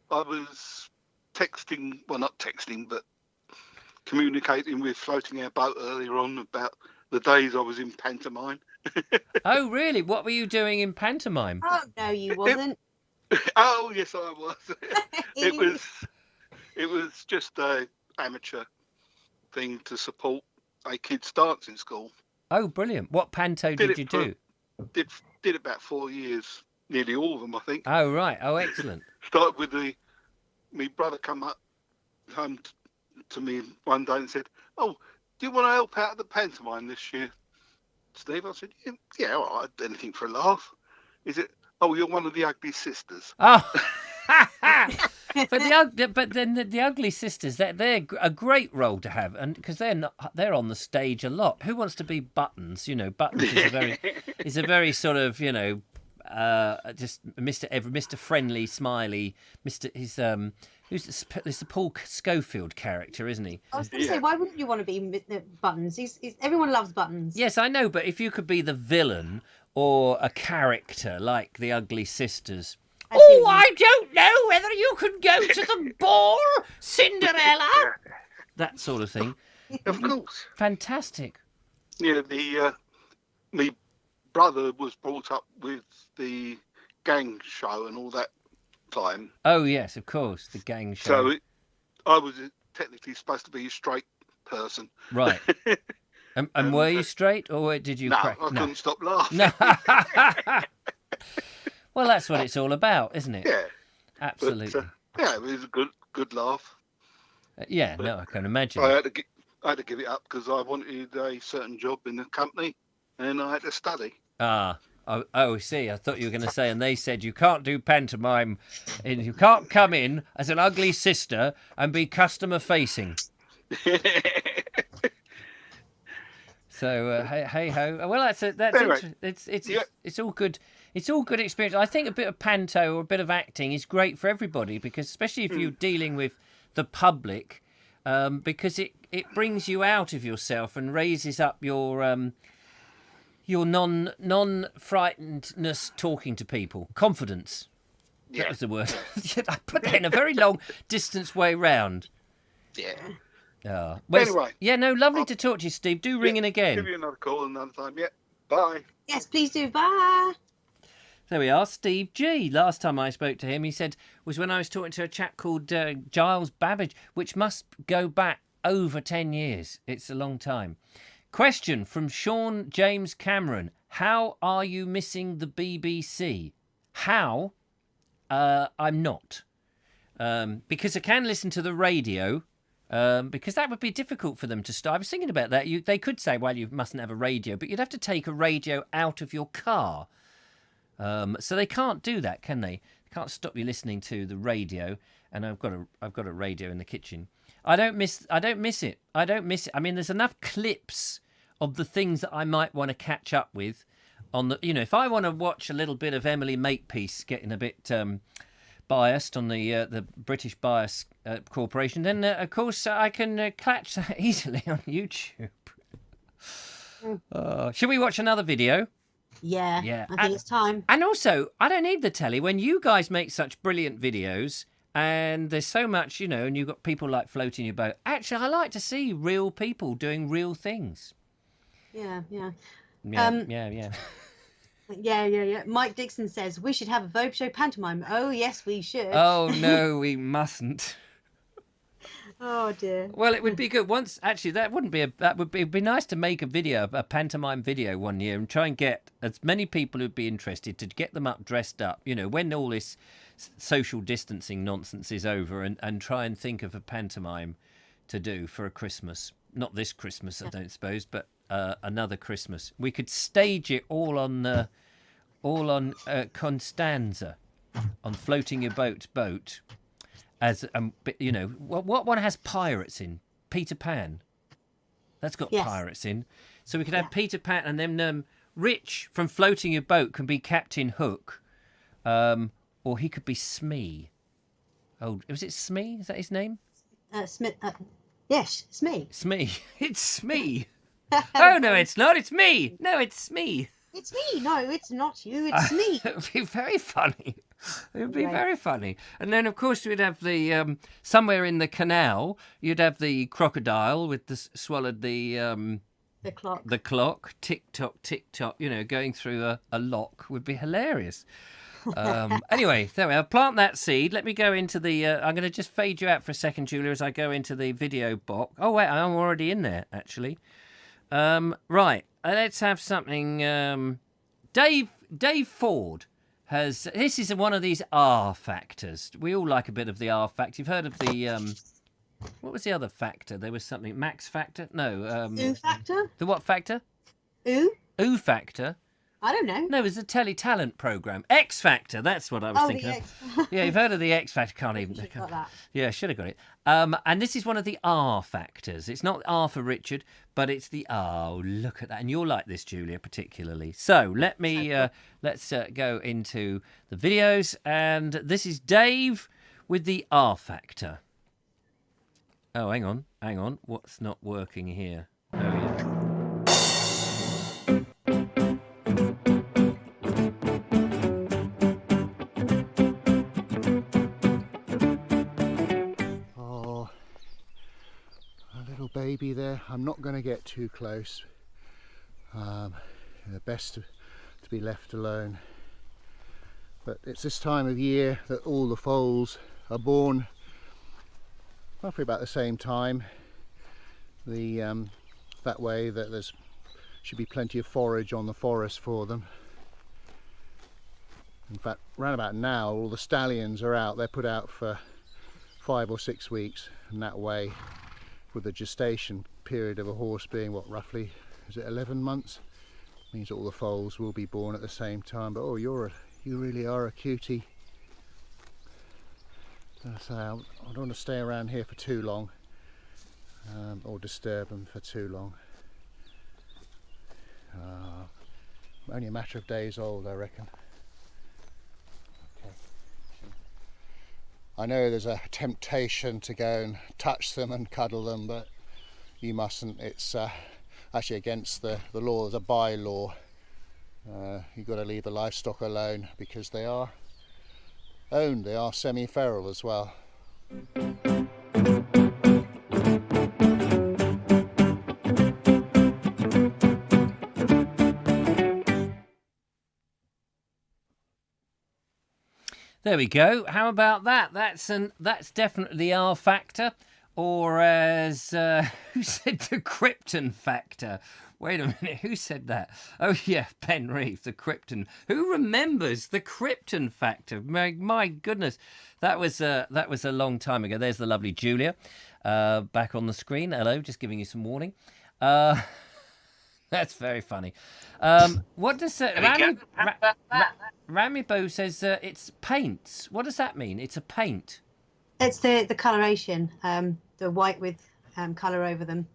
I was texting, well, not texting, but communicating with Floating Our Boat earlier on about the days I was in pantomime. Oh, really? What were you doing in pantomime? Oh, no, you wasn't. Oh, yes, I was. It was just a amateur thing to support a kids' dancing school. Oh, brilliant. What panto did you do? Did about 4 years, nearly all of them, I think. Oh, right. Oh, excellent. Started with my brother come up home to me one day and said, "Oh, do you want to help out at the pantomime this year, Steve?" I said, "Yeah, all right, anything for a laugh." Is it? "Oh, you're one of the ugly sisters." Oh, but then the ugly sisters, they're a great role to have, and because they're on the stage a lot. Who wants to be Buttons? Buttons is a very sort of just Mr. Friendly, Smiley, Mr. Who's the Paul Schofield character, isn't he? I was going to say, why wouldn't you want to be Buttons? Everyone loves Buttons. Yes, I know, but if you could be the villain or a character like the Ugly Sisters. I don't know whether you can go to the ball, Cinderella. That sort of thing. Of course. Fantastic. Yeah, my brother was brought up with the gang show and all that time. Oh, yes, of course, the gang show. So I was technically supposed to be a straight person. Right. And were you straight, or did you crack? I couldn't stop laughing. No. Well, that's what it's all about, isn't it? Yeah. Absolutely. But, it was a good laugh. I can imagine. I had to give it up because I wanted a certain job in the company and I had to study. Ah, Oh, see, I thought you were going to say, and they said you can't do pantomime, and you can't come in as an ugly sister and be customer facing. So hey ho. Well, Anyway, it's all good. It's all good experience. I think a bit of panto or a bit of acting is great for everybody, because especially if you're dealing with the public, because it brings you out of yourself and raises up your non-frightenedness talking to people, confidence. Yeah. That was the word. I put that in a very long distance way round. Yeah. Well, Anyway. yeah, no, lovely to talk to you, Steve. Do ring in again. Give you another call another time. Yeah. Bye. Yes, please do. Bye. There we are, Steve G. Last time I spoke to him, he said, was when I was talking to a chap called Giles Babbage, which must go back over 10 years. It's a long time. Question from Sean James Cameron. How are you missing the BBC? How? I'm not. Because I can listen to the radio. Because that would be difficult for them to start. I was thinking about that. They could say, well, you mustn't have a radio, but you'd have to take a radio out of your car. So they can't do that, can they? They can't stop you listening to the radio. And I've got a radio in the kitchen. I don't miss it. I mean, there's enough clips of the things that I might want to catch up with on the, if I want to watch a little bit of Emily Makepeace getting a bit biased on the British Bias Corporation, then of course I can catch that easily on YouTube. Should we watch another video? Yeah. I think it's time. And also, I don't need the telly. When you guys make such brilliant videos, and there's so much, and you've got people like floating your boat. Actually, I like to see real people doing real things. Yeah. Yeah. Yeah. Mike Dixon says we should have a Vogue show pantomime. Oh yes, we should. Oh no, we mustn't. Oh dear. Well, it would be good. It'd be nice to make a pantomime video one year and try and get as many people who'd be interested to get them up, dressed up, when all this social distancing nonsense is over, and try and think of a pantomime to do for a Christmas. Not this Christmas, I don't suppose, but another Christmas. We could stage it all on Constanza, on Floating Your Boat. As what one has pirates in? Peter Pan. That's got pirates in. So we could have Peter Pan, and then Rich from Floating Your Boat can be Captain Hook, or he could be Smee. Oh, was it Smee? Is that his name? Smith. Yes, Smee. Smee. It's Smee. Oh no, it's not. It's me. No, it's Smee. It's me. No, it's not you. It's me. It would be very funny. It would be very funny. And then, of course, we'd have the somewhere in the canal. You'd have the crocodile with swallowed the clock. The clock, tick tock, going through a lock would be hilarious. Anyway, there we are. Plant that seed. Let me go into the. I'm going to just fade you out for a second, Julia, as I go into the video box. Oh wait, I'm already in there actually. Right, let's have something. Dave Ford has. This is one of these R factors. We all like a bit of the R factor. You've heard of the. What was the other factor? There was something. Max factor? No. Ooh factor? The what factor? Ooh? Ooh factor? I don't know. No, it was a telly-talent programme. X Factor, that's what I was thinking of. Yeah, you've heard of the X Factor. Can't even. Got that. Yeah, should have got it. And this is one of the R factors. It's not R for Richard, but it's the R. Oh, look at that. And you'll like this, Julia, particularly. So let's go into the videos. And this is Dave with the R factor. Oh, hang on. What's not working here? Oh, yeah. Baby there. I'm not going to get too close. They're best to be left alone. But it's this time of year that all the foals are born, roughly about the same time. That way that there's should be plenty of forage on the forest for them. In fact, round about now, all the stallions are out. They're put out for 5 or 6 weeks, and that way, with the gestation period of a horse being what, roughly, is it 11 months? Means all the foals will be born at the same time. But oh, you really are a cutie. So I don't want to stay around here for too long, or disturb them for too long. Only a matter of days old, I reckon. Okay. I know there's a temptation to go and touch them and cuddle them, but you mustn't. It's actually against the law. There's a bylaw. You've got to leave the livestock alone because they are owned. They are semi-feral as well. There we go. How about that? That's definitely the R factor, or as who said the Krypton factor? Wait a minute, who said that? Oh yeah, Ben Reeve, the Krypton. Who remembers the Krypton factor? My goodness, that was a long time ago. There's the lovely Julia, back on the screen. Hello, just giving you some warning. That's very funny. What does Ramibo says? It's paints. What does that mean? It's a paint. It's the coloration, the white with colour over them.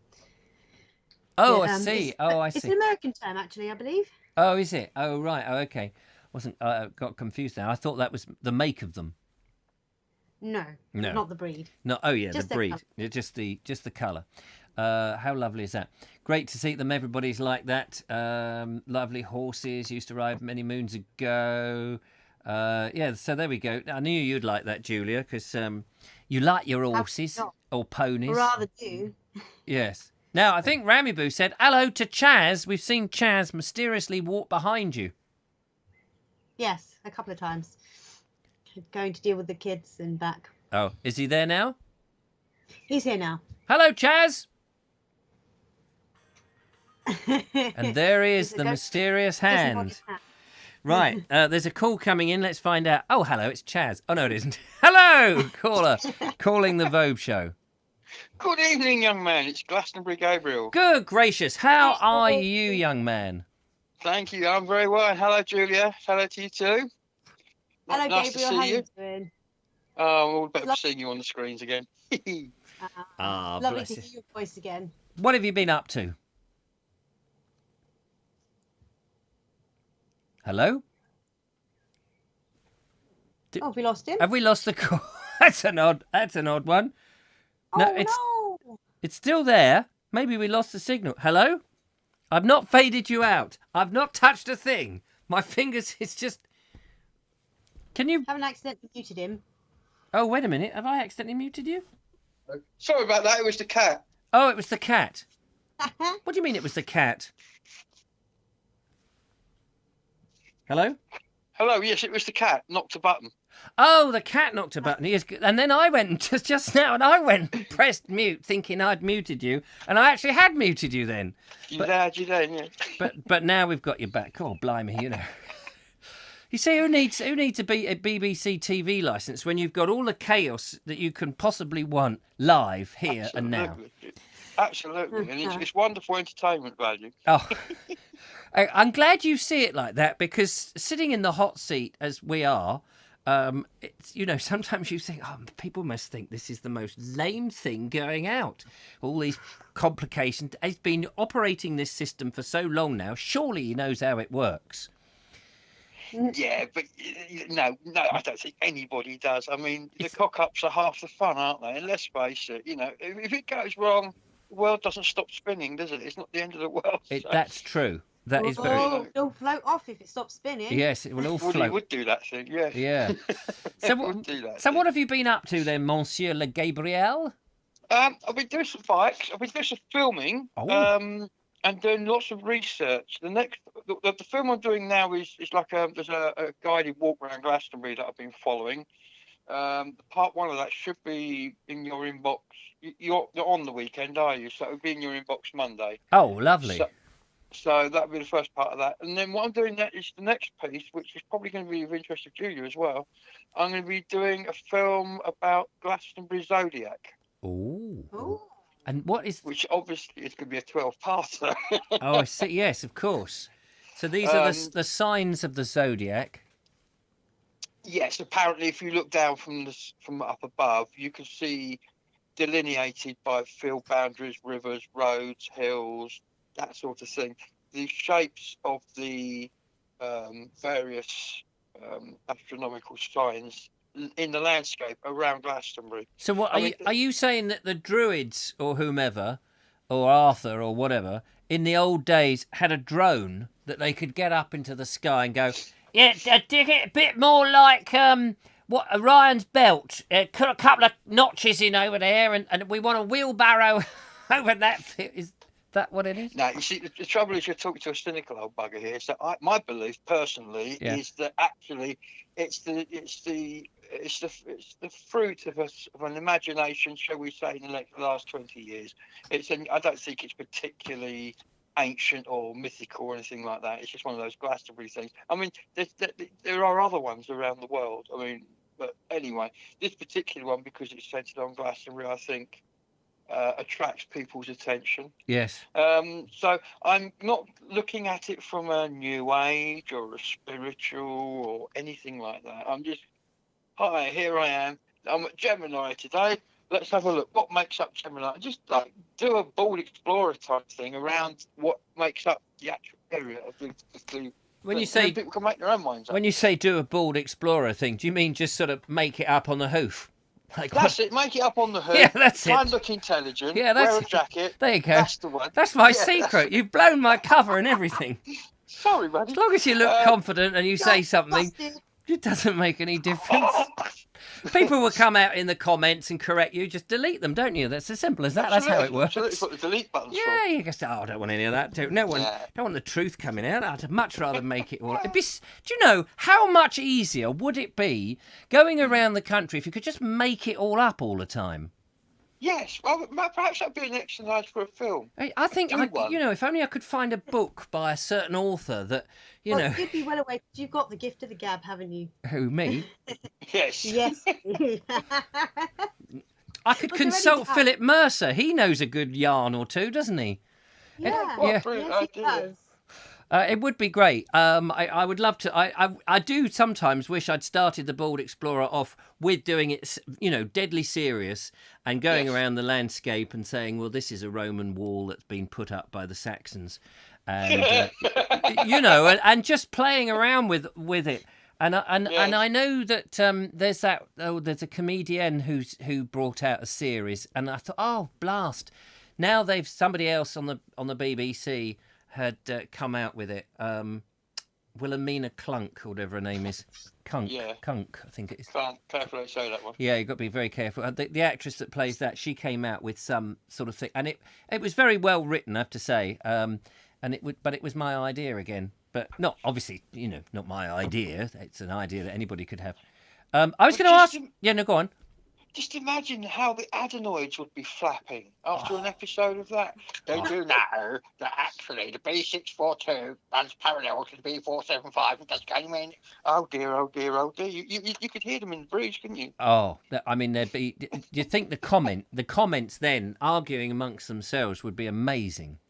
Oh, I see. I see. It's an American term, actually, I believe. Oh, is it? Oh, right. Oh, okay. Got confused now. I thought that was the make of them. No, not the breed. No. Oh, yeah, Just the breed. Just the colour. How lovely is that? Great to see them. Everybody's like that. Lovely horses used to ride many moons ago. Yeah, so there we go. I knew you'd like that, Julia, because you like your horses or ponies. Rather do. Yes. Now, I think Ramiboo said hello to Chaz. We've seen Chaz mysteriously walk behind you. Yes, a couple of times. Going to deal with the kids and back. Oh, is he there now? He's here now. Hello, Chaz. And there he is, the mysterious hand. Right, there's a call coming in. Let's find out. Oh, hello, it's Chaz. Oh, no, it isn't. Hello, caller. Calling the Vobes Show. Good evening, young man. It's Glastonbury Gabriel. Good gracious. How are you, young man? Thank you. I'm very well. Hello, Julia. Hello to you too. Hello, nice Gabriel. to How see you. doing? I'm all about seeing you on the screens again. Lovely bless to you. hear your voice again. What have you been up to? Hello? Oh, have we lost him? Have we lost the call? That's an odd one. No, no. It's still there. Maybe we lost the signal. Hello? I've not faded you out. I've not touched a thing. My fingers, it's just... Can you... Haven't accidentally muted him. Oh, wait a minute. Have I accidentally muted you? Sorry about that. It was the cat. Oh, it was the cat. What do you mean it was the cat? Hello? Hello. Yes, it was the cat. Knocked a button. Oh, the cat knocked a button. Yes, and then I went just now, and I went and pressed mute, thinking I'd muted you, and I actually had muted you then. You did, yeah. But now we've got you back. Oh, blimey, you know. You see, who needs a BBC TV licence when you've got all the chaos that you can possibly want live here and now? Absolutely, and it's wonderful entertainment value. Oh, I'm glad you see it like that, because sitting in the hot seat as we are, it's, you know, sometimes you think, oh, people must think this is the most lame thing going out. All these complications. He's been operating this system for so long now. Surely he knows how it works. Yeah, but no, I don't think anybody does. I mean, the cock-ups are half the fun, aren't they? And let's face it, you know, if it goes wrong, the world doesn't stop spinning, does it? It's not the end of the world. That's true. That is very... It'll float off if it stops spinning. Yes, it will all float. Well, it would do that thing, yeah. Yeah. So what have you been up to then, Monsieur Le Gabriel? I've been doing some bikes. I've been doing some filming. And doing lots of research. The film I'm doing now is like there's a guided walk around Glastonbury that I've been following. Part one of that should be in your inbox. You're on the weekend, are you? So it'll be in your inbox Monday. Oh, lovely. So that'll be the first part of that. And then what I'm doing next is the next piece, which is probably going to be of interest to Julia as well. I'm going to be doing a film about Glastonbury Zodiac. Ooh. And what is... Which obviously is going to be a 12-parter. Oh, I see. Yes, of course. So these are the signs of the zodiac. Yes, apparently, if you look down from up above, you can see delineated by field boundaries, rivers, roads, hills, that sort of thing. The shapes of the various astronomical signs in the landscape around Glastonbury. So what are you saying that the Druids or whomever, or Arthur or whatever, in the old days had a drone that they could get up into the sky and go, yeah, dig it a bit more like what Orion's belt, cut a couple of notches in over there, and we want a wheelbarrow over that. Is that what it is? No, you see, the trouble is you're talking to a cynical old bugger here. So my belief personally is that actually it's the fruit of an imagination, shall we say, in the last 20 years. I don't think it's particularly ancient or mythical or anything like that. It's just one of those Glastonbury things. I mean, there are other ones around the world. I mean, but anyway, this particular one, because it's centered on Glastonbury, I think attracts people's attention. Yes. So I'm not looking at it from a new age or a spiritual or anything like that. I'm just, hi, here I am. I'm at Gemini today. Let's have a look. What makes up Gemini? Just like do a bold explorer type thing around what makes up the actual area of the when you say people can make their own minds up. When you say do a bold explorer thing, do you mean just sort of make it up on the hoof? Like that's it. Make it up on the hoof. Yeah, that's Try it. and look intelligent. Yeah, that's wear a jacket. There you go. That's the one. That's my secret. You've blown my cover and everything. Sorry, buddy. As long as you look confident and you say something, it doesn't make any difference. People will come out in the comments and correct you. Just delete them, don't you? That's as simple as that. Absolutely. That's how it works. Absolutely. Put the delete buttons. Yeah, you just I don't want any of that. Don't want the truth coming out. I'd much rather make it all. Do you know how much easier would it be going around the country if you could just make it all up all the time? Yes, well, perhaps that'd be an exercise for a film. I think, if only I could find a book by a certain author that, you'd be well away. You've got the gift of the gab, haven't you? Who, me? Yes. Yes. I could consult Philip Mercer. He knows a good yarn or two, doesn't he? Yeah. Yes, he does. It would be great. I would love to. I do sometimes wish I'd started the Bald Explorer off with doing it, deadly serious and going around the landscape and saying, well, this is a Roman wall that's been put up by the Saxons. And, and just playing around with it. And I know that there's a comedian who brought out a series, and I thought, oh, blast. Now somebody else on the BBC had come out with it. Wilhelmina Klunk, or whatever her name is. Kunk, I think it is. Careful how you say that one. Yeah, you've got to be very careful. The actress that plays that, she came out with some sort of thing. And it was very well written, I have to say. But it was my idea again. But not, obviously, not my idea. It's an idea that anybody could have. I was going to ask... Yeah, no, go on. Just imagine how the adenoids would be flapping after an episode of that. Don't you know that actually the B642 runs parallel to the B475 and does game in? Oh dear, oh dear, oh dear. You could hear them in the breeze, couldn't you? Oh, I mean, there'd be... Do you think the comments then arguing amongst themselves would be amazing?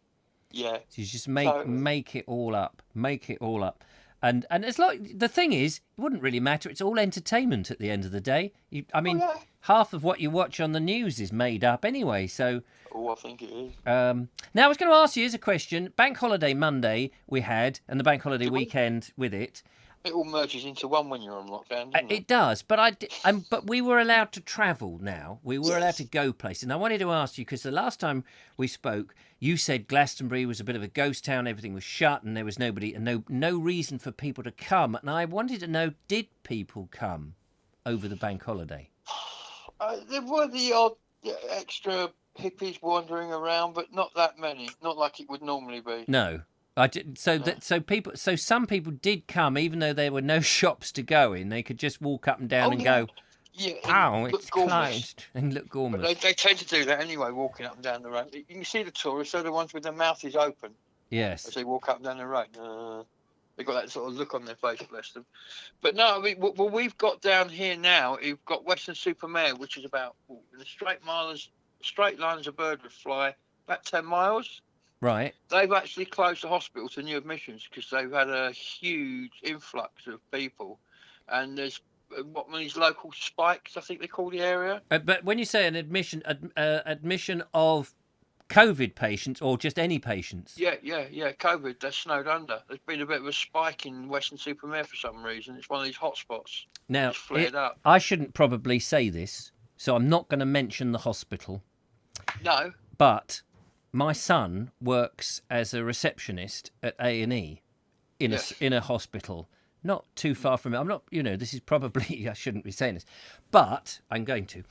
Yeah. So you just make it all up. Make it all up. And it's like, the thing is, it wouldn't really matter. It's all entertainment at the end of the day. Half of what you watch on the news is made up anyway. So. Oh, I think it is. Now, I was going to ask you as a question. Bank Holiday Monday we had, and the Bank Holiday weekend with it. It all merges into one when you're on lockdown, doesn't it? It does, but but we were allowed to travel now. We were allowed to go places. And I wanted to ask you, because the last time we spoke, you said Glastonbury was a bit of a ghost town, everything was shut, and there was nobody, and no reason for people to come. And I wanted to know, did people come over the bank holiday? There were the odd extra hippies wandering around, but not that many. Not like it would normally be. No. I did, so some people did come, even though there were no shops to go in. They could just walk up and down and go, "Oh, it's closed," and look gormless. But they tend to do that anyway, walking up and down the road. You can see the tourists, they're the ones with their mouths open. Yes. As they walk up and down the road. They've got that sort of look on their face, bless them. But no, I mean, what we've got down here now, you've got Weston-super-Mare, which is about, the straight line as a bird would fly, about 10 miles. Right. They've actually closed the hospital to new admissions because they've had a huge influx of people, and there's what these local spikes, I think they call the area. But when you say an admission of COVID patients or just any patients? Yeah, COVID, they're snowed under. There's been a bit of a spike in Western-super-Mare for some reason. It's one of these hotspots. Now, it's flared up. I shouldn't probably say this, so I'm not going to mention the hospital. No. But my son works as a receptionist at A&E in a hospital, not too far from it. I'm not, this is probably, I shouldn't be saying this, but I'm going to.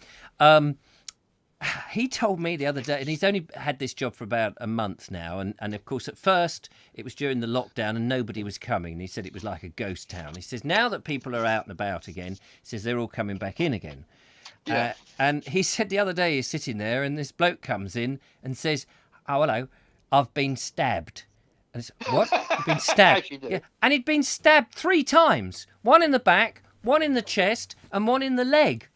He told me the other day, and he's only had this job for about a month now, and of course at first it was during the lockdown and nobody was coming. And he said it was like a ghost town. He says now that people are out and about again, he says they're all coming back in again. Yeah. And he said the other day he's sitting there and this bloke comes in and says, "Oh, hello, I've been stabbed." And I said, "What? You've been stabbed?" Yeah. And he'd been stabbed 3 times. One in the back, one in the chest, and one in the leg.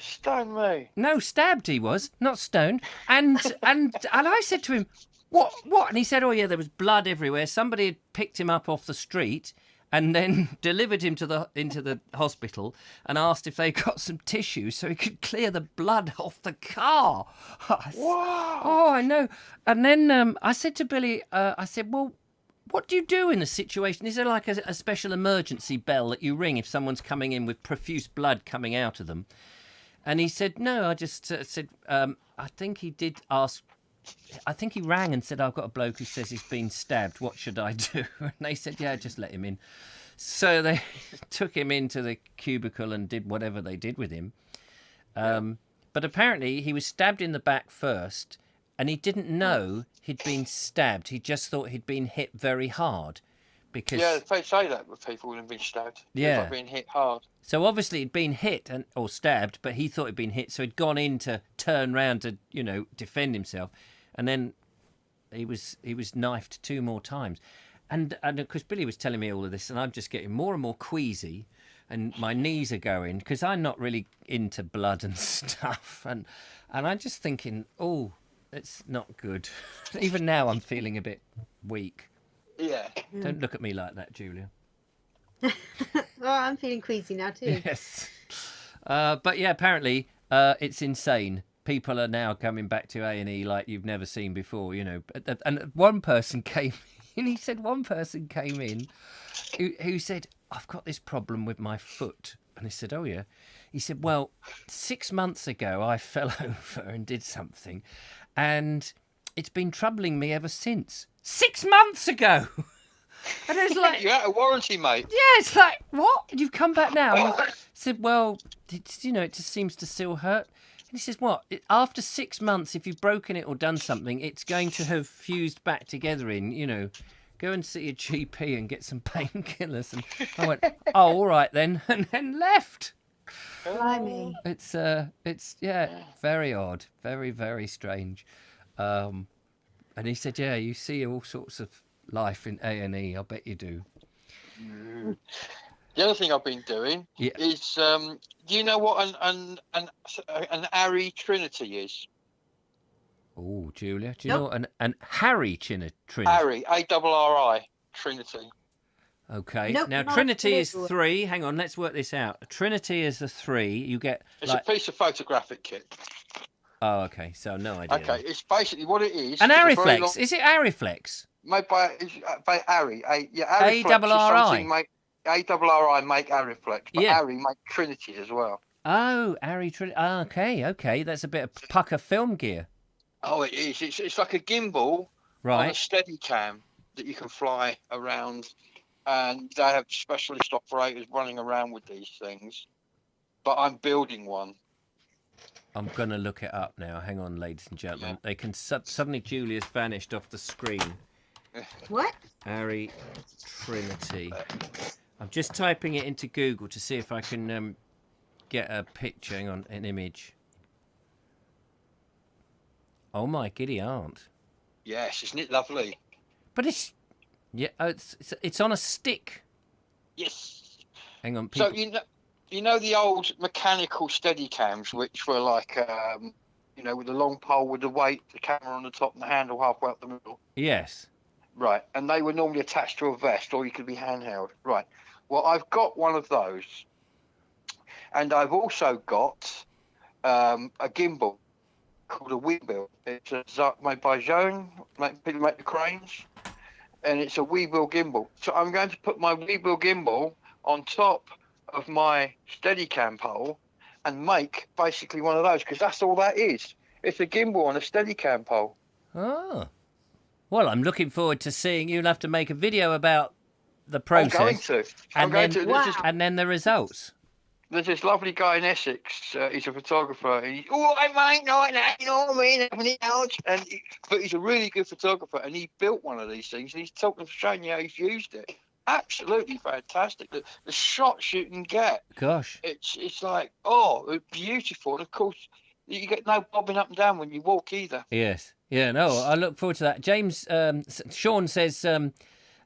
Stoned me. No, stabbed he was, not stoned. And I said to him, What? And he said, "Oh yeah, there was blood everywhere. Somebody had picked him up off the street and then delivered him into the hospital and asked if they got some tissue so he could clear the blood off the car." Wow. Oh, I know. And then I said to Billy, I said, "Well, what do you do in a situation? Is there like a special emergency bell that you ring if someone's coming in with profuse blood coming out of them?" And he said, "No, I just said, I think he did ask, I think he rang and said, I've got a bloke who says he's been stabbed. What should I do?" And they said, "Yeah, just let him in." So they took him into the cubicle and did whatever they did with him. But apparently he was stabbed in the back first, and he didn't know he'd been stabbed. He just thought he'd been hit very hard. Because, yeah, they say that with people who've been stabbed. Yeah. It's like being hit hard. So obviously he'd been hit or stabbed, but he thought he'd been hit, so he'd gone in to turn round to, defend himself, and then he was knifed 2 more times. And of course Billy was telling me all of this, and I'm just getting more and more queasy, and my knees are going because I'm not really into blood and stuff, and I'm just thinking, oh, it's not good. Even now I'm feeling a bit weak. Yeah. Don't look at me like that, Julia. Oh, I'm feeling queasy now too. Yes. But yeah, apparently it's insane. People are now coming back to A&E like you've never seen before, And one person came in, he said one person came in who said, "I've got this problem with my foot." And he said, "Oh yeah." He said, "Well, 6 months ago I fell over and did something, and it's been troubling me ever since." 6 months ago. And it's like, you're out of warranty, mate. Yeah, it's like, what? You've come back now? And I said, "Well, it's, it just seems to still hurt." And he says, "What? After 6 months, if you've broken it or done something, it's going to have fused back together in, go and see a GP and get some painkillers." And I went, "Oh, all right then," and then left. Blimey. It's very odd, very, very strange. And he said, "Yeah, you see all sorts of life in A&E. I bet you do." The other thing I've been doing is, do you know what an Harry Trinity is? Oh, Julia, do you know what an Harry Trinity? Harry, A-R-R-I, Trinity. Okay. Nope, now, Trinity is 3. Hang on, let's work this out. Trinity is the 3. You get... It's a piece of photographic kit. Oh, okay. So, no idea. Okay, it's basically what it is. An Ariflex. Is it Ariflex? Made by Harry. A-R-R-I. A-R-R-I make Ariflex, but Harry make Trinities as well. Oh, Harry Trinity. Oh, okay. That's a bit of pucker film gear. Oh, it is. It's like a gimbal on a Steadicam that you can fly around, and they have specialist operators running around with these things. But I'm building one. I'm going to look it up now. Hang on, ladies and gentlemen. They can suddenly Julia's vanished off the screen. What? Harry Trinity. I'm just typing it into Google to see if I can get a picture. Hang on, an image. Oh my giddy aunt. Yes, isn't it lovely? But it's it's on a stick. Yes. Hang on, people. So you know the old mechanical Steadicams, which were like you know, with the long pole with the weight, the camera on the top and the handle halfway up the middle. Yes. Right, and they were normally attached to a vest, or you could be handheld. Right. Well, I've got one of those, and I've also got a gimbal called a Weebill. It's made by Joan, people make the cranes, and it's a Weebill gimbal. So I'm going to put my Weebill gimbal on top of my Steadicam pole and make basically one of those, because that's all that is. It's a gimbal on a Steadicam pole. Oh. Well, I'm looking forward to seeing. You'll have to make a video about the process. I'm going to. Wow. And then the results. There's this lovely guy in Essex. He's a photographer. I might not that, you know what I mean? Everything else. But he's a really good photographer, and he built one of these things, and he's showing you how he's used it. Absolutely fantastic. The shots you can get. Gosh. It's like, oh, beautiful. And of course, you get no bobbing up and down when you walk either. Yes. Yeah, no, I look forward to that. James, Sean says,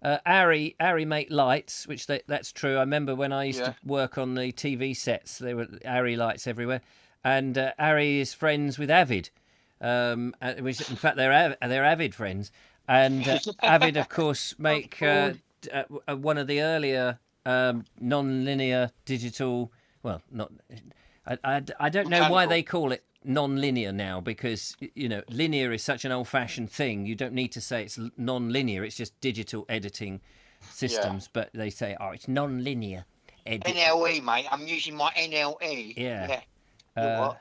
Ari make lights, which that's true. I remember when I used to work on the TV sets, there were Ari lights everywhere. And Ari is friends with Avid. Which, in fact, they're Avid friends. And Avid, of course, make one of the earlier non-linear digital, well, not... I don't know why they call it non-linear now, because, you know, linear is such an old-fashioned thing. You don't need to say it's non-linear. It's just digital editing systems. But they say, oh, it's non-linear. NLE, mate. I'm using my NLE. Yeah.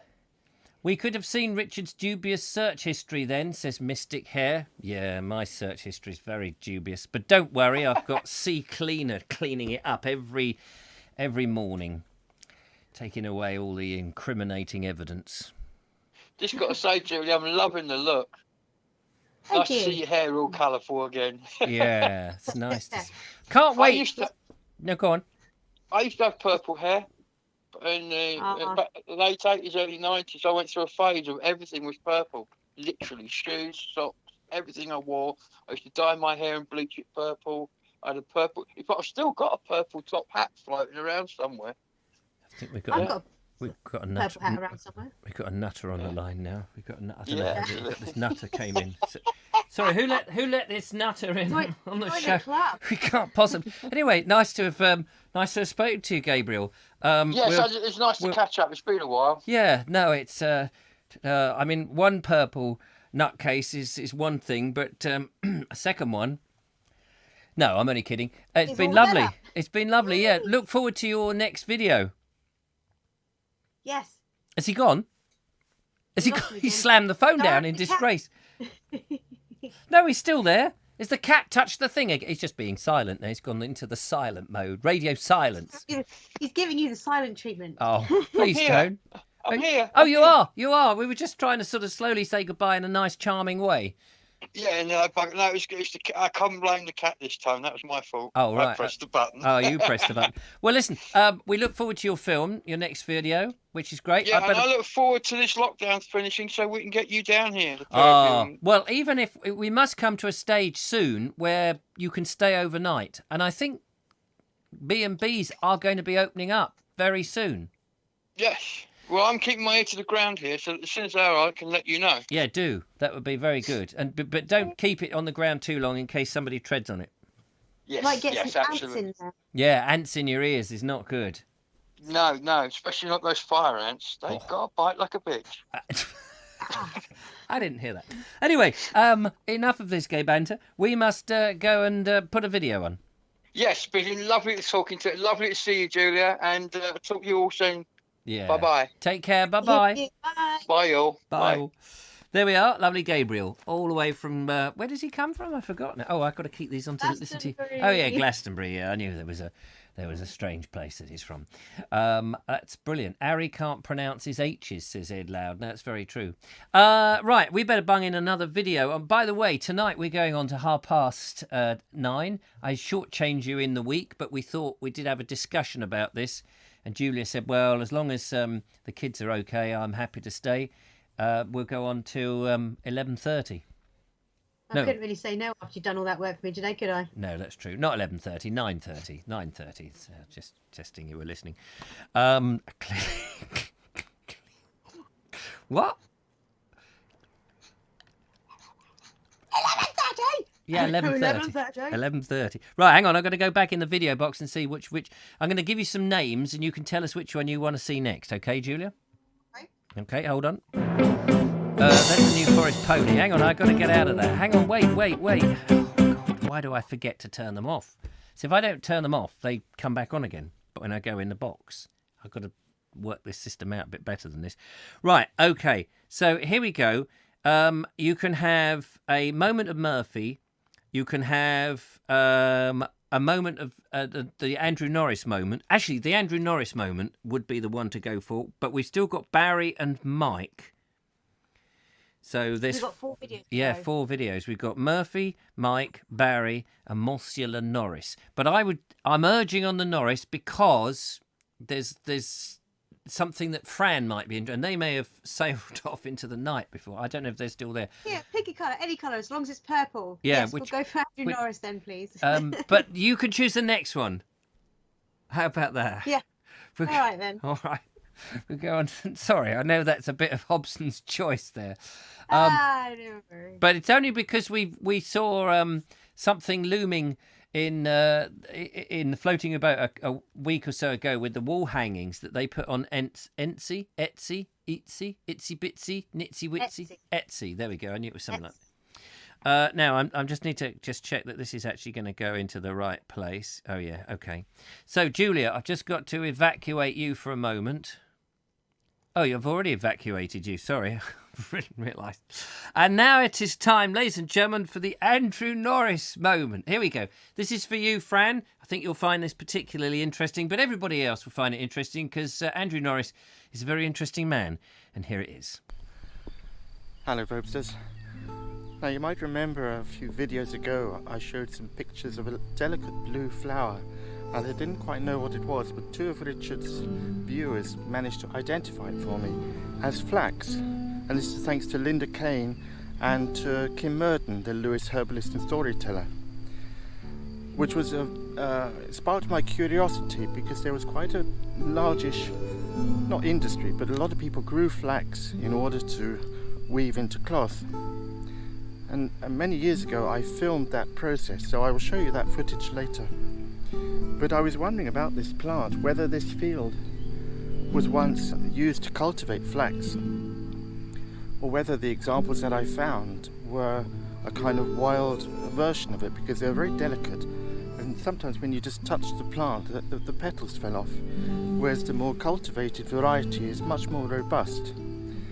We could have seen Richard's dubious search history then, says Mystic Hair. Yeah, my search history is very dubious. But don't worry, I've got Sea Cleaner cleaning it up every morning, taking away all the incriminating evidence. Just got to say, Julie, I'm loving the look. Nice to see your hair all colourful again. Yeah, it's nice to see. Can't wait. No, go on. I used to have purple hair in the late 80s, early 90s. I went through a phase of everything was purple. Literally, shoes, socks, everything I wore. I used to dye my hair and bleach it purple. I had a purple... In fact, I've still got a purple top hat floating around somewhere. I think we've got a nutter. Hat around somewhere. We've got a nutter on the line now. We've got a nutter. This nutter came in. Sorry, who let this nutter in on the show? We can't possibly. Anyway, nice to have spoken to you, Gabriel. It's nice to catch up. It's been a while. Yeah, no, it's. I mean, one purple nutcase is one thing, but a second one. No, I'm only kidding. It's been lovely. Better. It's been lovely. Yeah, look forward to your next video. Yes. Has he gone? He slammed the phone down in disgrace. No, he's still there. Has the cat touched the thing again? He's just being silent now. He's gone into the silent mode. Radio silence. He's giving you the silent treatment. Oh, please don't. I'm here. Oh, you are. You are. We were just trying to sort of slowly say goodbye in a nice, charming way. Yeah, no, it's the cat. I can't blame the cat this time. That was my fault. Oh, right. I pressed the button. Oh, you pressed the button. Well, listen, we look forward to your film, your next video, which is great. Yeah, and I look forward to this lockdown finishing so we can get you down here. Well, even if we must come to a stage soon where you can stay overnight. And I think B&Bs are going to be opening up very soon. Yes. Well, I'm keeping my ear to the ground here, so as soon as they are, I can let you know. Yeah, do. That would be very good. But don't keep it on the ground too long in case somebody treads on it. Yes, Might get some absolutely. ants in there. Yeah, ants in your ears is not good. No, especially not those fire ants. They've got to bite like a bitch. I didn't hear that. Anyway, enough of this gay banter. We must go and put a video on. Yes, been lovely to talking to you. Lovely to see you, Julia, and talk to you all soon. Yeah. Bye-bye. Take care. Bye-bye. Bye. Bye, all. Bye. There we are. Lovely Gabriel. All the way from... where does he come from? I've forgotten. Oh, I've got to keep these on to listen to. Oh, yeah, Glastonbury. Yeah, I knew there was a strange place that he's from. That's brilliant. Ari can't pronounce his H's, says Ed Loud. No, that's very true. Right, we better bung in another video. And by the way, tonight we're going on to 9:30. I shortchange you in the week, but we thought we did have a discussion about this. And Julia said, well, as long as the kids are okay, I'm happy to stay. We'll go on to 11:30. I couldn't really say no after you've done all that work for me today, could I? No, that's true. Not 11:30, 9:30. 9:30. Just testing you were listening. What? Yeah, 11:30. 11:30. 11:30. Right, hang on. I'm going to go back in the video box and see which. I'm going to give you some names, and you can tell us which one you want to see next. Okay, Julia? Okay. Okay, hold on. That's the New Forest pony. Hang on, I've got to get out of there. Hang on, wait. Oh, God, why do I forget to turn them off? So if I don't turn them off, they come back on again. But when I go in the box, I've got to work this system out a bit better than this. Right, okay. So here we go. You can have a moment of Murphy. You can have a moment of the Andrew Norris moment. Actually, the Andrew Norris moment would be the one to go for. But we've still got Barry and Mike. So there's We've got 4 videos. Yeah, 4 videos. We've got Murphy, Mike, Barry, and Monsieur Le Norris. But I'm urging on the Norris because there's something that Fran might be into, and they may have sailed off into the night before. I don't know if they're still there. Yeah, pick a colour, any colour, as long as it's purple. Yeah, yes, we'll go for Andrew Norris then, please. But you can choose the next one. How about that? Yeah. All right then. All right. We'll go on. Sorry, I know that's a bit of Hobson's choice there. Don't worry. But it's only because we saw something looming in floating about a week or so ago with the wall hangings that they put on Etsy, Itsy Bitsy, Nitsy Witsy, Etsy. There we go. I knew it was something like that. Now I just need to check that this is actually going to go into the right place. Oh yeah, okay. So Julia, I've just got to evacuate you for a moment. Oh, you've already evacuated you. Sorry, I didn't realise. And now it is time, ladies and gentlemen, for the Andrew Norris moment. Here we go. This is for you, Fran. I think you'll find this particularly interesting, but everybody else will find it interesting because Andrew Norris is a very interesting man. And here it is. Hello, Vobesters. Now, you might remember a few videos ago I showed some pictures of a delicate blue flower. Now, they didn't quite know what it was, but 2 of Richard's viewers managed to identify it for me as Flax. And this is thanks to Linda Kane and to Kim Merton, the Lewis herbalist and storyteller, which was sparked my curiosity because there was quite a largish, not industry, but a lot of people grew flax in order to weave into cloth. And many years ago I filmed that process, so I will show you that footage later. But I was wondering about this plant, whether this field was once used to cultivate flax, or whether the examples that I found were a kind of wild version of it, because they're very delicate, and sometimes when you just touch the plant, the petals fell off, whereas the more cultivated variety is much more robust.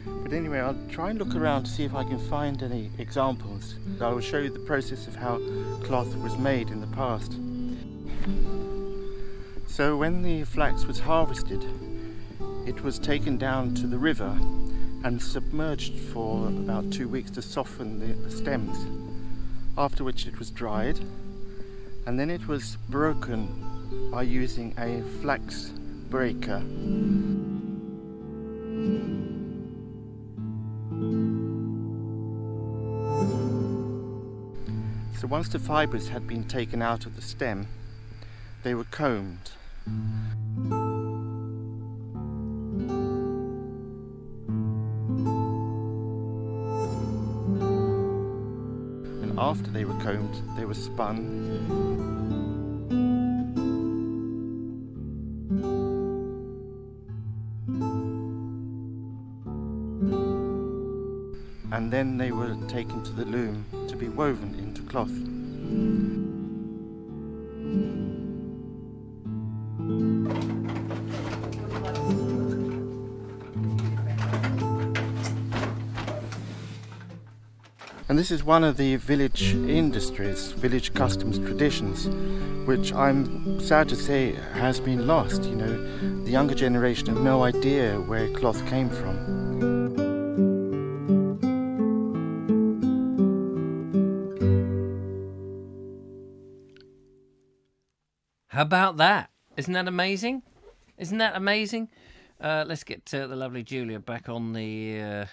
But anyway, I'll try and look around to see if I can find any examples. I will show you the process of how cloth was made in the past. So when the flax was harvested, it was taken down to the river and submerged for about 2 weeks to soften the stems, after which it was dried, and then it was broken by using a flax breaker. So once the fibres had been taken out of the stem, they were combed. And after they were combed, they were spun. And then they were taken to the loom to be woven into cloth. And this is one of the village industries, village customs traditions, which I'm sad to say has been lost. You know, the younger generation have no idea where cloth came from. How about that? Isn't that amazing? Isn't that amazing? Let's get the lovely Julia back on the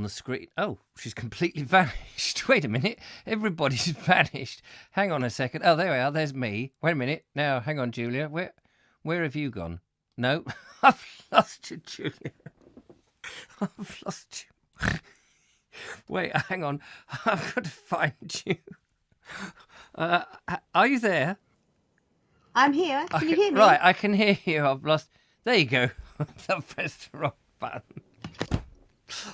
screen. Oh, she's completely vanished. Wait a minute. Everybody's vanished. Hang on a second. Oh, there we are. There's me. Wait a minute. Now, hang on, Julia. Where have you gone? No, I've lost you, Julia. I've lost you. Wait, hang on. I've got to find you. Are you there? I'm here. Can you hear me? Right, I can hear you. I've lost. There you go. I pressed the wrong button.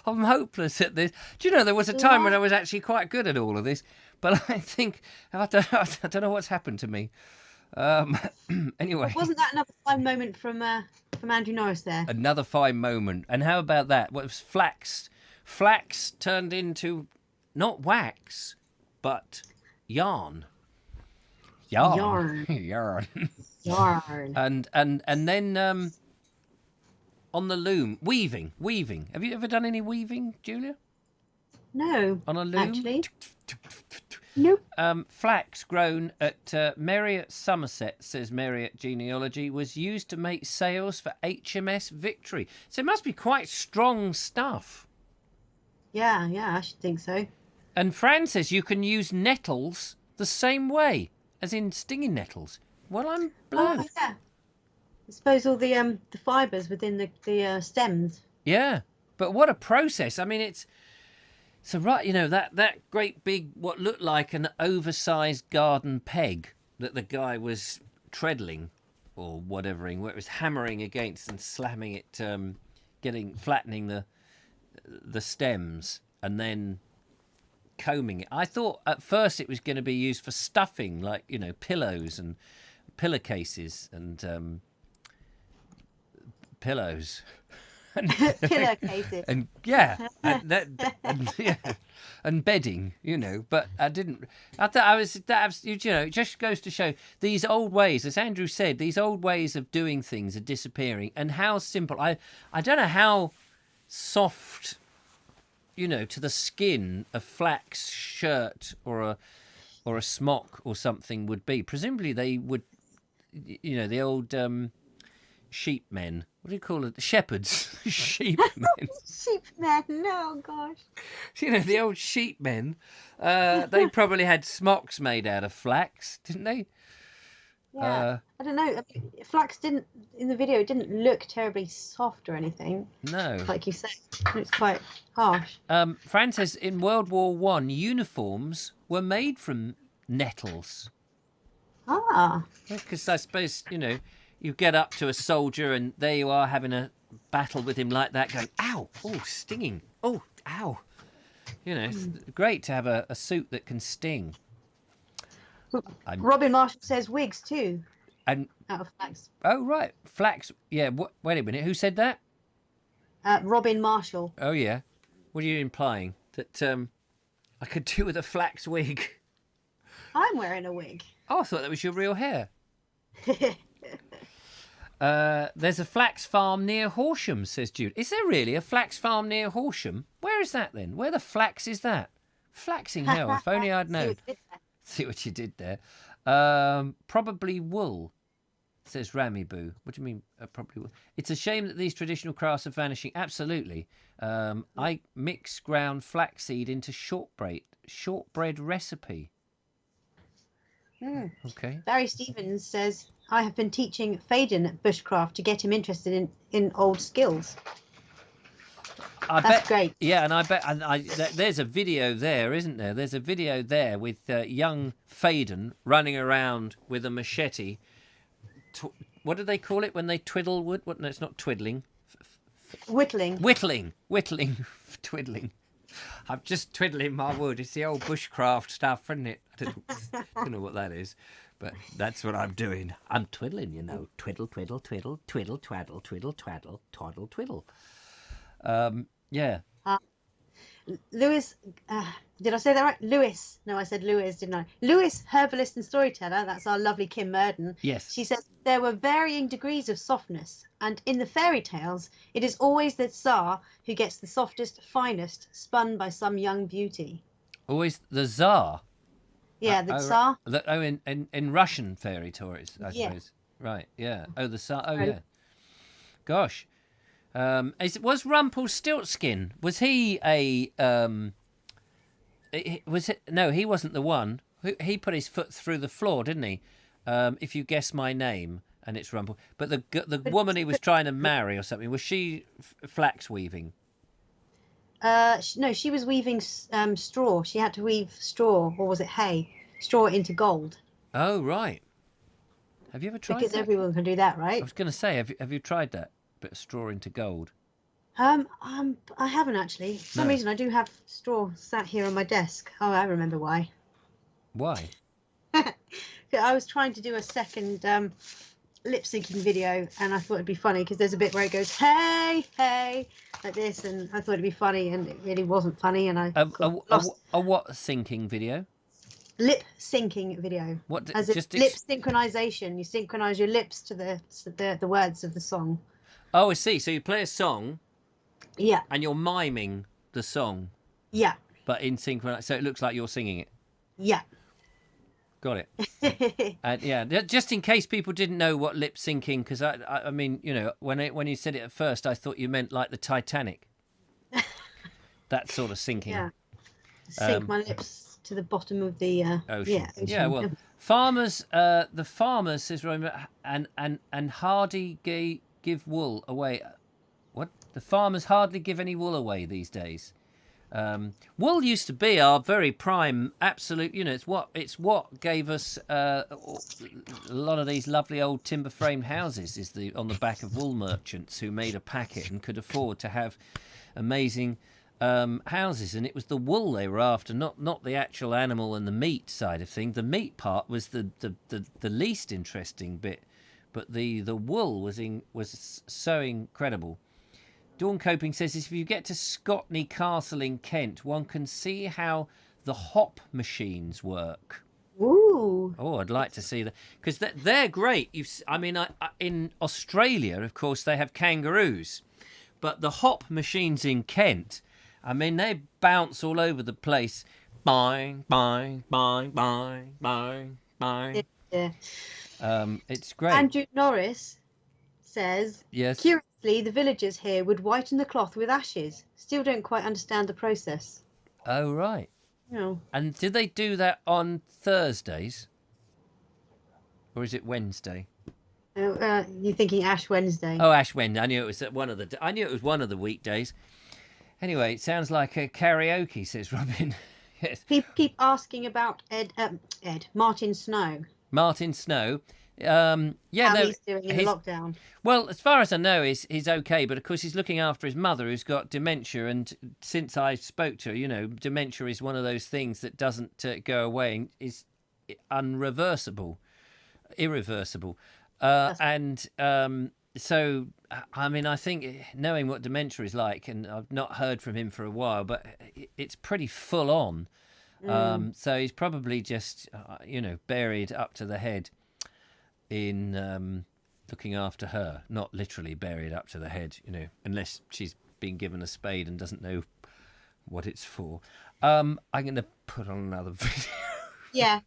I'm hopeless at this. Do you know there was a time when I was actually quite good at all of this, but I think I don't know what's happened to me. Anyway, Wasn't that another fine moment from Andrew Norris there? Another fine moment. And how about that? What was Flax? Flax turned into not wax, but yarn. Yarn. And then on the loom, weaving. Have you ever done any weaving, Julia? No. On a loom? Actually. Nope. Flax grown at Merry at Somerset, says Merry at Genealogy, was used to make sails for HMS Victory. So it must be quite strong stuff. Yeah, I should think so. And Fran says you can use nettles the same way, as in stinging nettles. Well, I'm blown. Oh, yeah. I suppose all the fibres within the stems. Yeah, but what a process. I mean, it's so right, you know, that great big, what looked like an oversized garden peg that the guy was treadling or whatevering, where it was hammering against and slamming it, flattening the stems and then combing it. I thought at first it was going to be used for stuffing, like, you know, pillows and pillowcases and pillows. Pillowcases. And and bedding, you know. But I didn't. I thought you know, it just goes to show these old ways, as Andrew said, these old ways of doing things are disappearing, and how simple. I don't know how soft, you know, to the skin a flax shirt or a smock or something would be. Presumably they would, you know, the old sheep men. What do you call it? Shepherds. Sheep men. Sheep men. No, gosh. You know, the old sheep men. They probably had smocks made out of flax, didn't they? Yeah. I don't know. Flax in the video, didn't look terribly soft or anything. No. Like you said. It's quite harsh. Fran says in World War One, uniforms were made from nettles. Ah. Because I suppose, you know, you get up to a soldier and there you are having a battle with him like that, going, ow, oh, stinging, oh, ow. You know, it's great to have a suit that can sting. Robin Marshall says wigs too. And out of flax. Oh, right. Flax. Yeah, wait a minute. Who said that? Robin Marshall. Oh, yeah. What are you implying? That I could do with a flax wig? I'm wearing a wig. Oh, I thought that was your real hair. There's a flax farm near Horsham, says Jude. Is there really a flax farm near Horsham? Where is that then? Where the flax is that? Flaxing hell, if only I'd known. See what you did there. Probably wool, says Rammy Boo. What do you mean, probably wool? It's a shame that these traditional crafts are vanishing. Absolutely. I mix ground flaxseed into shortbread recipe. Okay. Barry Stevens says, I have been teaching Faden at bushcraft to get him interested in old skills. That's great. Yeah, and I bet there's a video there, isn't there? There's a video there with young Faden running around with a machete. What do they call it when they twiddle wood? No, it's not twiddling. Whittling. Twiddling. I'm just twiddling my wood. It's the old bushcraft stuff, isn't it? I don't know what that is, but that's what I'm doing. I'm twiddling, you know. Twiddle, twiddle, twiddle, twiddle, twaddle, twiddle, twaddle, twaddle, twiddle. Yeah. Lewis, did I say that right? Lewis. No, I said Lewis, didn't I? Lewis, herbalist and storyteller. That's our lovely Kim Murden. Yes. She says there were varying degrees of softness, and in the fairy tales, it is always the Tsar who gets the softest, finest, spun by some young beauty. Always the Tsar. Yeah, the Tsar. In Russian fairy tales, I suppose. Yeah. Right. Yeah. Oh, the Tsar. Oh, yeah. Gosh. Was Rumpelstiltskin? Was he a? Was it? No, he wasn't the one. He put his foot through the floor, didn't he? If you guess my name, and it's Rumpel. But the woman he was trying to marry or something, was she flax weaving? No, she was weaving straw. She had to weave straw, or was it hay? straw into gold. Oh, right. Have you ever tried Because that? everyone can do that, right? I was going to say, have you tried that? Bit of straw into gold. I haven't actually. For some No. reason, I do have straw sat here on my desk. Oh, I remember why. Why? I was trying to do a second lip syncing video, and I thought it'd be funny because there's a bit where it goes, hey, hey, like this, and I thought it'd be funny, and it really wasn't funny, and I lost. A what syncing video? Lip syncing video. What? As lip synchronization. You synchronize your lips to the words of the song. Oh, I see. So you play a song. Yeah. And you're miming the song. Yeah. But in synchron, so it looks like you're singing it. Yeah. Got it. And yeah, just in case people didn't know what lip syncing, because I mean, you know, when you said it at first, I thought you meant like the Titanic. That sort of syncing. Yeah. Sync my lips to the bottom of the ocean. ocean. Yeah, well, farmers, the farmers, says Roma, and hardly give wool away. What? The farmers hardly give any wool away these days. Wool used to be our very prime, absolute. You know, it's what gave us a lot of these lovely old timber framed houses. Is on the back of wool merchants who made a packet and could afford to have amazing houses, and it was the wool they were after, not the actual animal and the meat side of things. The meat part was the least interesting bit, but the wool was so incredible. Dawn Coping says, if you get to Scotney Castle in Kent, one can see how the hop machines work. Ooh. Oh, I'd like to see that, because they're great. In Australia, of course, they have kangaroos, but the hop machines in Kent, I mean, they bounce all over the place. Bang, bang, bang, bang, bang, bang. Yeah. It's great. Andrew Norris says, yes. Curiously, the villagers here would whiten the cloth with ashes. Still don't quite understand the process. Oh, right. No. And did they do that on Thursdays? Or is it Wednesday? You're thinking Ash Wednesday. Oh, Ash Wednesday. I knew it was one of the weekdays. Anyway, it sounds like a karaoke, says Robin. Yes. Keep asking about Martin Snow. Martin Snow. How he's doing in the lockdown. Well, as far as I know, he's okay, but of course he's looking after his mother who's got dementia, and since I spoke to her, you know, dementia is one of those things that doesn't go away and is irreversible. So, I mean, I think knowing what dementia is like, and I've not heard from him for a while, but it's pretty full on. So he's probably just, buried up to the head in looking after her. Not literally buried up to the head, unless she's been given a spade and doesn't know what it's for. I'm going to put on another video. Yeah,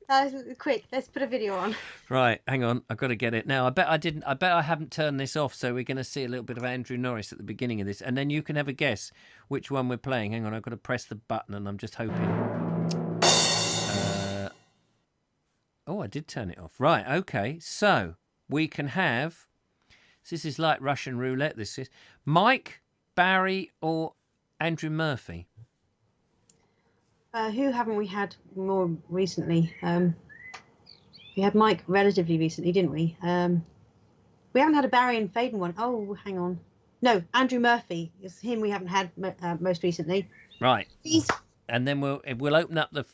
quick. Let's put a video on. Right, hang on. I've got to get it now. I bet I haven't turned this off, so we're going to see a little bit of Andrew Norris at the beginning of this, and then you can have a guess which one we're playing. Hang on, I've got to press the button, and I'm just hoping. I did turn it off. Right, okay. So we can have. This is like Russian roulette. This is Mike, Barry, or Andrew Murphy. Who haven't we had more recently? We had Mike relatively recently, didn't we? We haven't had a Barry and Faden one. Oh, hang on. No, Andrew Murphy. It's him we haven't had most recently. Right. Please. And then we'll open up the...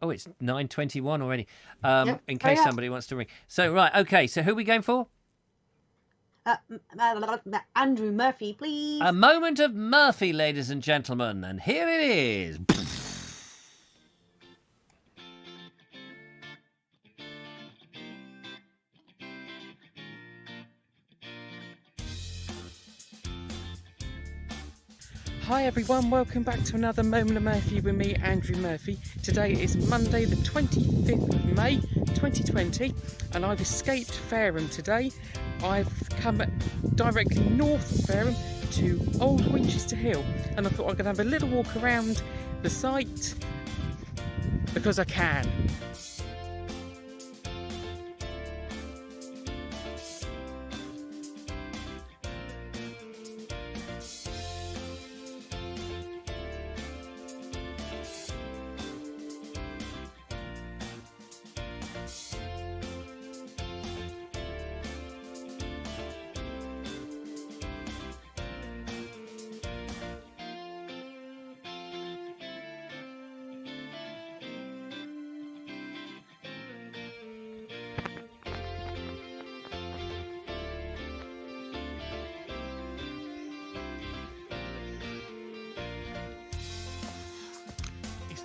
it's 9:21 already. Yep. In case somebody wants to ring. So, right, okay. So who are we going for? Andrew Murphy, please. A moment of Murphy, ladies and gentlemen. And here it is. Hi everyone, welcome back to another Moment of Murphy with me, Andrew Murphy. Today is Monday the 25th of May 2020 and I've escaped Fareham today. I've come directly north of Fareham to Old Winchester Hill and I thought I could have a little walk around the site because I can.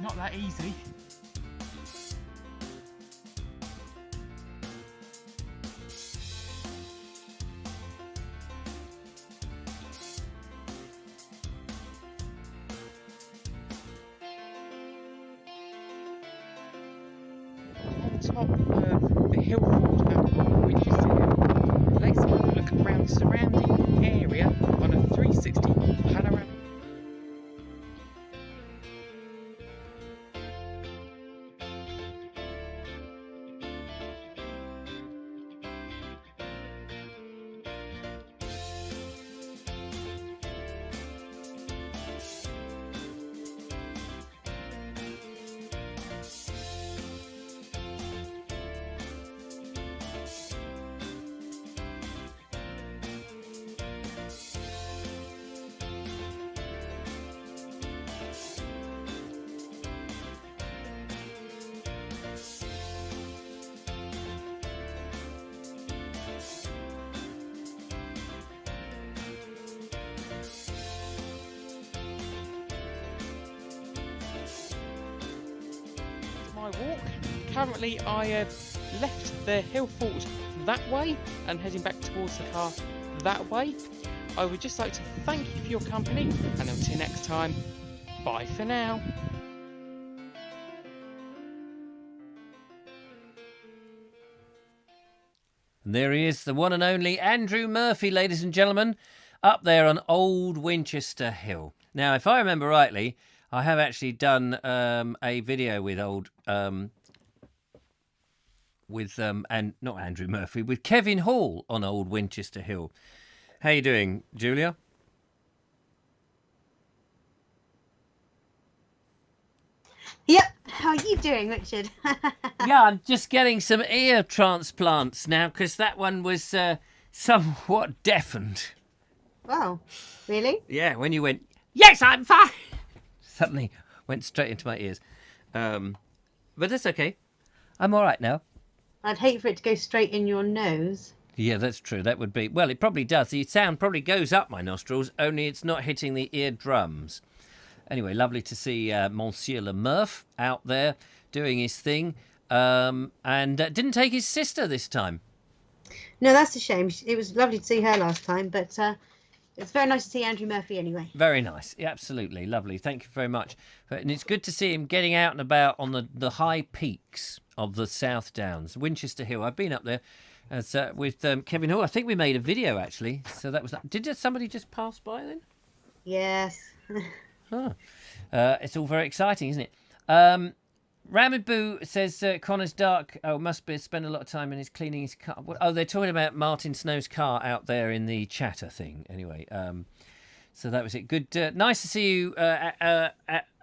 not that easy. Top of the hill fort at Winchester Hill. Let's have a look around the surrounding area on a 360 panorama. My walk. Currently I have left the hill fort that way and heading back towards the car that way. I would just like to thank you for your company, and until next time, bye for now. And there he is, the one and only Andrew Murphy, ladies and gentlemen, up there on Old Winchester Hill. Now, if I remember rightly, I have actually done a video with and not Andrew Murphy, with Kevin Hall on Old Winchester Hill. How you doing, Julia? Yep. How are you doing, Richard? Yeah, I'm just getting some ear transplants now because that one was somewhat deafened. Wow. Really? Yeah, when you went, yes, I'm fine, suddenly went straight into my ears. But that's okay. I'm all right now. I'd hate for it to go straight in your nose. Yeah, that's true. That would be... Well, it probably does. The sound probably goes up my nostrils, only it's not hitting the eardrums. Anyway, lovely to see Monsieur Le Murph out there doing his thing. And didn't take his sister this time. No, that's a shame. It was lovely to see her last time, but it's very nice to see Andrew Murphy anyway. Very nice. Yeah, absolutely. Lovely. Thank you very much. And it's good to see him getting out and about on the high peaks of the South Downs. Winchester Hill. I've been up there with Kevin Hall. I think we made a video, actually. So that was... Did somebody just pass by then? Yes. Oh. It's all very exciting, isn't it? Ramaboo says Connor's dark. Oh, must be spend a lot of time in his cleaning his car. Oh, they're talking about Martin Snow's car out there in the chatter thing. Anyway, so that was it. Good. Nice to see you,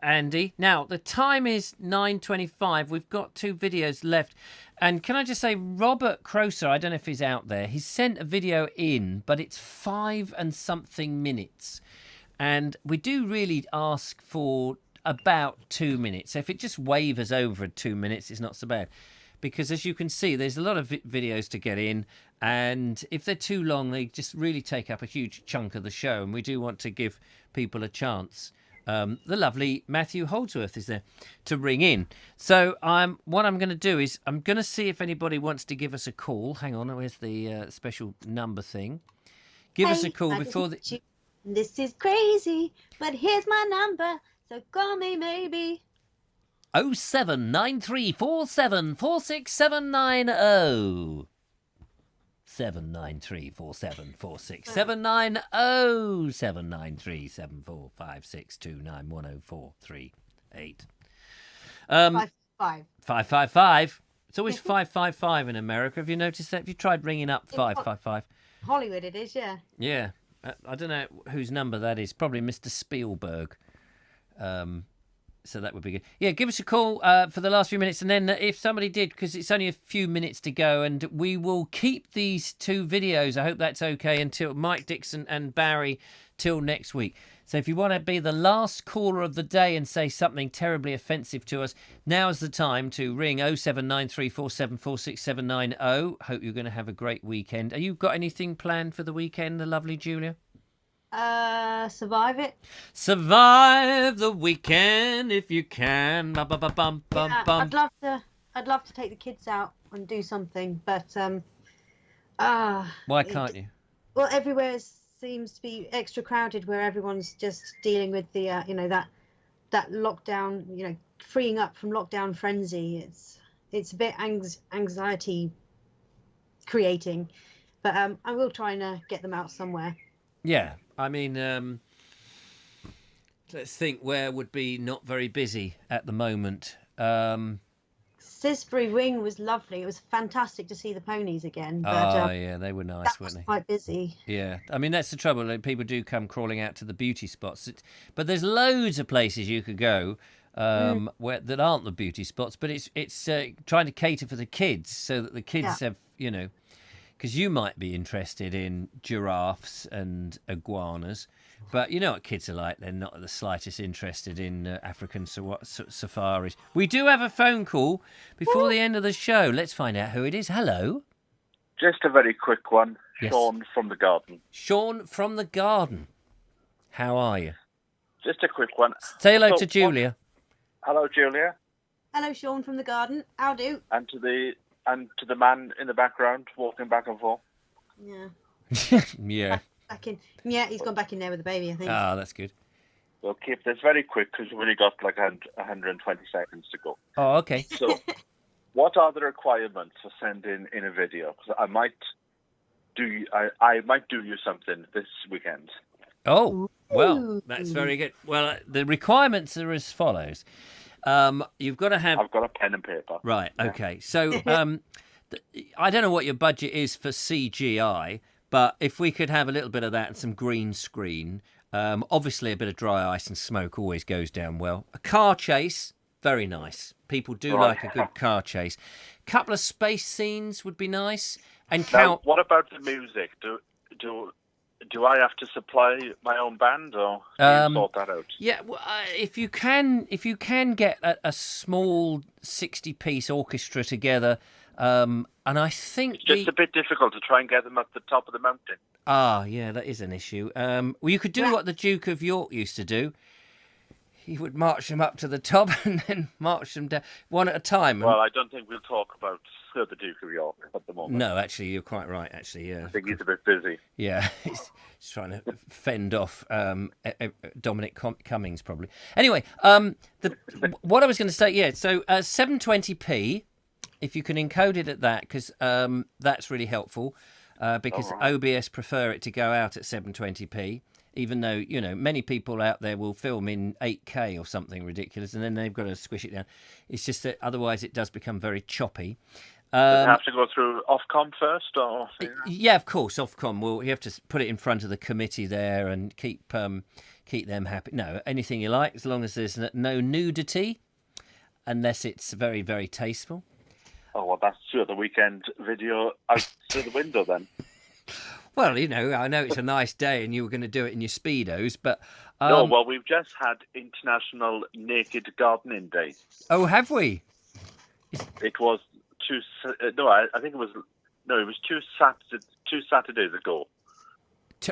Andy. Now the time is 9:25. We've got 2 videos left, and can I just say, Robert Croser, I don't know if he's out there. He sent a video in, but it's 5 and something minutes, and we do really ask for about 2 minutes. So if it just wavers over 2 minutes, it's not so bad, because as you can see, there's a lot of videos to get in, and if they're too long, they just really take up a huge chunk of the show, and we do want to give people a chance. The lovely Matthew Holdsworth is there to ring in. So what I'm going to do is I'm going to see if anybody wants to give us a call. Hang on, where's the special number thing? Give us a call before the... This is crazy, but here's my number. So call me maybe. 07934746790. 793474679. 7937456291043. 555. It's always 555 in America. Have you noticed that? Have you tried ringing up 555? Hollywood it is, yeah. Yeah. I don't know whose number that is. Probably Mr. Spielberg. So that would be good. Yeah, give us a call for the last few minutes, and then if somebody did, because it's only a few minutes to go, and we will keep these 2 videos. I hope that's okay until Mike Dixon and Barry till next week. So if you want to be the last caller of the day and say something terribly offensive to us, now's the time to ring 07934746790. Hope you're going to have a great weekend. Have you got anything planned for the weekend, the lovely Julia? Survive it. Survive the weekend if you can. Bum, bum, bum, bum, Yeah, bum. I'd love to take the kids out and do something, but Why can't you? well, everywhere seems to be extra crowded, where everyone's just dealing with the that lockdown, freeing up from lockdown frenzy. It's a bit anxiety creating, but I will try and get them out somewhere. Yeah, I mean, let's think where would be not very busy at the moment. Sisbury Wing was lovely. It was fantastic to see the ponies again. But, yeah, they were nice, that weren't was they? quite busy. Yeah, I mean that's the trouble. Like, people do come crawling out to the beauty spots, but there's loads of places you could go where that aren't the beauty spots. But it's trying to cater for the kids so that the kids have because you might be interested in giraffes and iguanas, but you know what kids are like. They're not the slightest interested in African safaris. We do have a phone call before the end of the show. Let's find out who it is. Hello. Just a very quick one. Yes. Sean from the garden. Sean from the garden. How are you? Just a quick one. Say hello to Julia. Hello, Julia. Hello, Sean from the garden. How do? And to the man in the background walking back and forth. Yeah. Yeah. Back in. Yeah, he's gone back in there with the baby, I think. Ah, that's good. We'll keep this very quick because we've only got like 120 seconds to go. Oh, okay. So, what are the requirements for sending in a video? Because I might do you something this weekend. Oh, well, that's very good. Well, the requirements are as follows. You've got to have... I've got a pen and paper. Right, okay. So, I don't know what your budget is for CGI, but if we could have a little bit of that and some green screen, obviously a bit of dry ice and smoke always goes down well. A car chase, very nice. People do like a good car chase. A couple of space scenes would be nice. And Now, what about the music? Do I have to supply my own band, or do you sort that out? Yeah, well, if you can get a small 60-piece orchestra together, and I think It's just a bit difficult to try and get them up the top of the mountain. Ah, yeah, that is an issue. Well, you could do what the Duke of York used to do. He would march them up to the top and then march them down one at a time. Well, I don't think we'll talk about the Duke of York at the moment. No, actually, you're quite right, actually, yeah. I think he's a bit busy. Yeah, he's trying to fend off Dominic Cummings, probably. Anyway, what I was going to say, yeah, so 720p, if you can encode it at that, because that's really helpful, because OBS prefer it to go out at 720p. Even though, many people out there will film in 8K or something ridiculous, and then they've got to squish it down. It's just that otherwise it does become very choppy. Does it have to go through Ofcom first? Or Yeah, of course, Ofcom. Well, you have to put it in front of the committee there and keep them happy. No, anything you like, as long as there's no nudity, unless it's very, very tasteful. Oh, well, that's true. The weekend video out through the window then. Well, I know it's a nice day and you were going to do it in your Speedos, but... No, well, we've just had International Naked Gardening Day. Oh, have we? It was I think it was two Saturdays ago.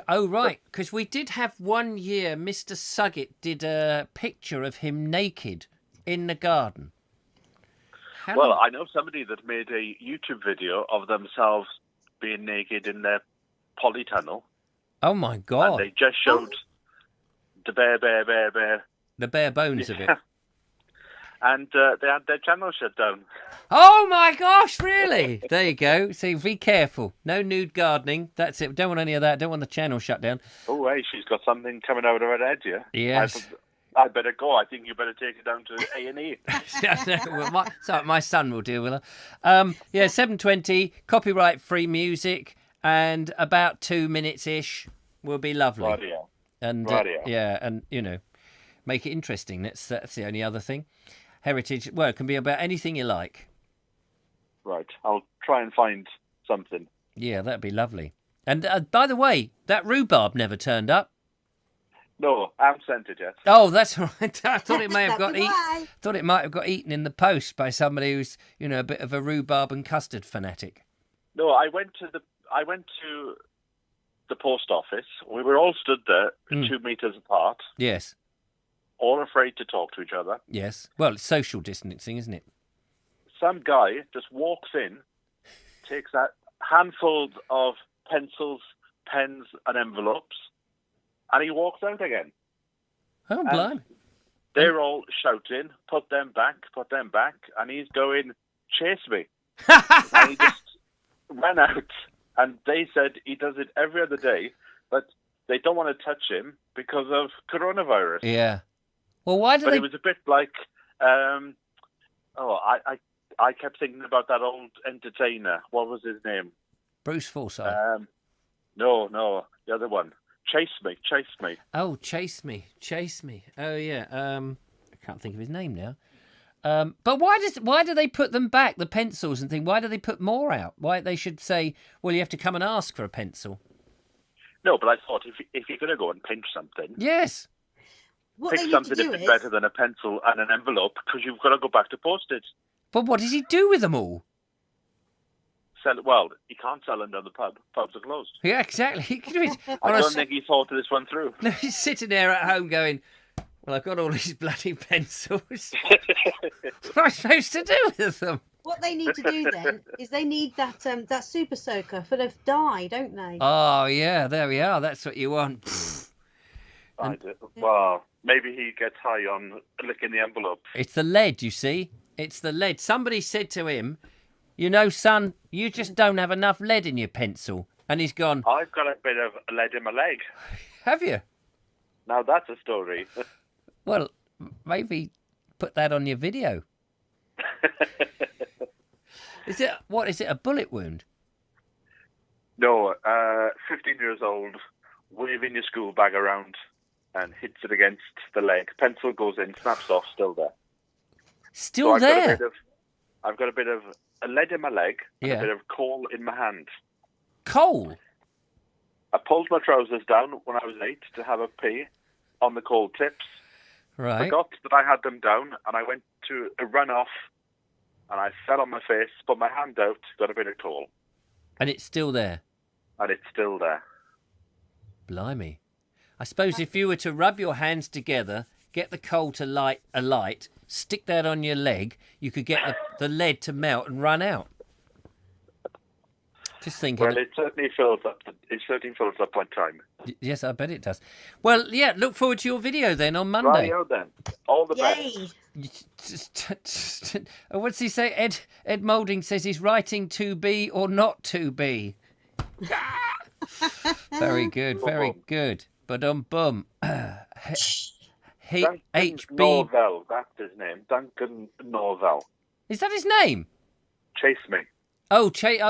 Oh, right, because we did have one year Mr. Suggett did a picture of him naked in the garden. Well, I know somebody that made a YouTube video of themselves being naked in their polytunnel. Oh my God! And they just showed the bare, the bare bones of it, and they had their channel shut down. Oh my gosh! Really? There you go. See, be careful. No nude gardening. That's it. Don't want any of that. Don't want the channel shut down. Oh, hey, she's got something coming out of her head here. Yes. I better go. I think you better take it down to A&E. Well, my son will deal with her. Yeah, 720, copyright-free music. And about 2 minutes-ish will be lovely. Radio. And yeah, and make it interesting. That's the only other thing. Heritage, well, it can be about anything you like. Right, I'll try and find something. Yeah, that'd be lovely. And by the way, that rhubbarb never turned up. No, I haven't sent it yet. Oh, that's all right. I thought it may have got eaten. Thought it might have got eaten in the post by somebody who's a bit of a rhubarb and custard fanatic. No, I went to the post office. We were all stood there 2 meters apart, Yes. all afraid to talk to each other. Yes. Well, it's social distancing, isn't it? Some guy just walks in, takes a handful of pencils, pens, and envelopes, and he walks out again. Oh, And blimey. they're all shouting, put them back, and he's going, chase me. And he just ran out, and they said he does it every other day, but they don't want to touch him because of coronavirus. Yeah. Well, why do But they... it was a bit like, I kept thinking about that old entertainer. What was his name? Bruce Forsyth. No, the other one. Chase me. Oh, chase me. Oh, yeah. I can't think of his name now. But why do they put them back, the pencils and thing? Why do they put more out? Why they should say, well, you have to come and ask for a pencil? No, but I thought if you're going to go and pinch something, Yes. What pick they need something to a do bit is, better than a pencil and an envelope, because you've got to go back to postage. But what does he do with them all? Well, he can't sell them down the pub. Pubs are closed. Yeah, exactly. He could do it. I don't think he thought of this one through. No, he's sitting there at home going, well, I've got all these bloody pencils. What am I supposed to do with them? what they need to do then is they need that super soaker full of dye, don't they? Oh, yeah, there we are. That's what you want. Well, maybe he gets high on licking the envelope. It's the lead, you see. It's the lead. Somebody said to him, you know, son, you just don't have enough lead in your pencil. And he's gone, I've got a bit of lead in my leg. have you? Now that's a story. Well, maybe put that on your video. Is it a bullet wound? No, 15 years old, waving your school bag around and hits it against the leg. Pencil goes in, snaps off, still there. Still so there? I've got a bit of a lead in my leg and Yeah. a bit of coal in my hand. Coal? I pulled my trousers down when I was 8 to have a pee on the coal tips. Right. Forgot that I had them down, and I went to run off, and I fell on my face, put my hand out, got a bit of coal. And it's still there? And it's still there. Blimey. I suppose if you were to rub your hands together, get the coal to light a light, stick that on your leg, you could get the lead to melt and run out. Just thinking. Well, it certainly fills up. It certainly fills up one time. Yes, I bet it does. Well, yeah, look forward to your video then on Monday. Rightio then. All the Yay! best. What's he say? Ed Moulding says he's writing to be or not to be. Very good, very good. But bum. Duncan HB. Norvell, that's his name. Duncan Norvell. Is that his name? Chase me. Oh, oh, sorry,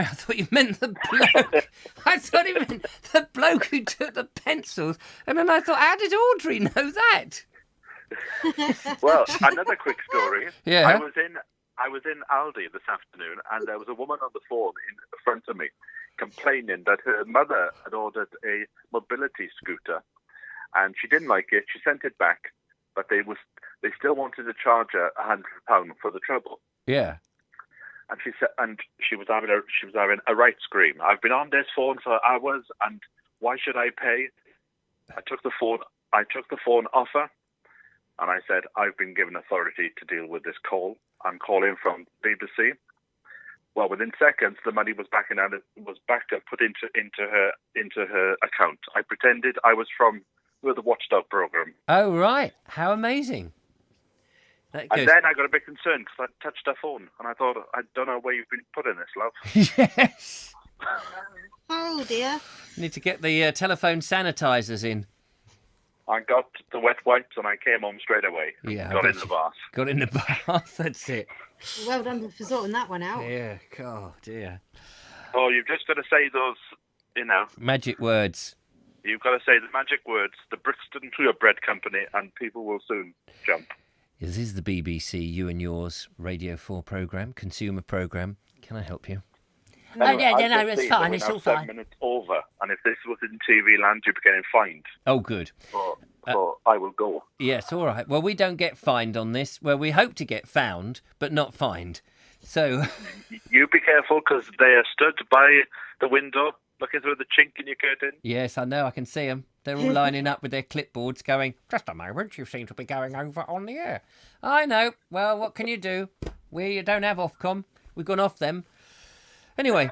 I thought you meant the bloke. I thought you meant the bloke who took the pencils. And then I thought, how did Audrey know that? Well, another quick story. Yeah. I was in Aldi this afternoon, and there was a woman on the phone in front of me complaining that her mother had ordered a mobility scooter, and she didn't like it. She sent it back, but they still wanted to charge her £100 for the trouble. Yeah. And she said, and she was having a right scream. I've been on this phone for hours, and why should I pay? I took the phone off her, and I said, I've been given authority to deal with this call. I'm calling from BBC. Well, within seconds, the money was back and put into her account. I pretended I was from the Watchdog program. Oh, right. How amazing. And then I got a bit concerned because I touched her phone, and I thought, I don't know where you've been putting this, love. Yes. Oh dear. Need to get the telephone sanitizers in. I got the wet wipes, and I came home straight away. Yeah. Got in the bath. Got in the bath, that's it. Well done for sorting that one out. Yeah, God, dear. Oh, you've just got to say those, magic words. You've got to say the magic words, the Brixton Purebred Company, and people will soon jump. This is the BBC You and Yours Radio 4 programme, consumer programme. Can I help you? No, it's fine. It's all fine. 7 minutes over, and if this was in TV land, you'd be getting fined. Oh, good. So I will go. Yes, all right. Well, we don't get fined on this. Well, we hope to get found, but not fined. So you be careful, because they are stood by the window looking through the chink in your curtain. Yes, I know. I can see them. They're all lining up with their clipboards going, just a moment, you seem to be going over on the air. I know. Well, what can you do? We don't have Ofcom. We've gone off them. Anyway,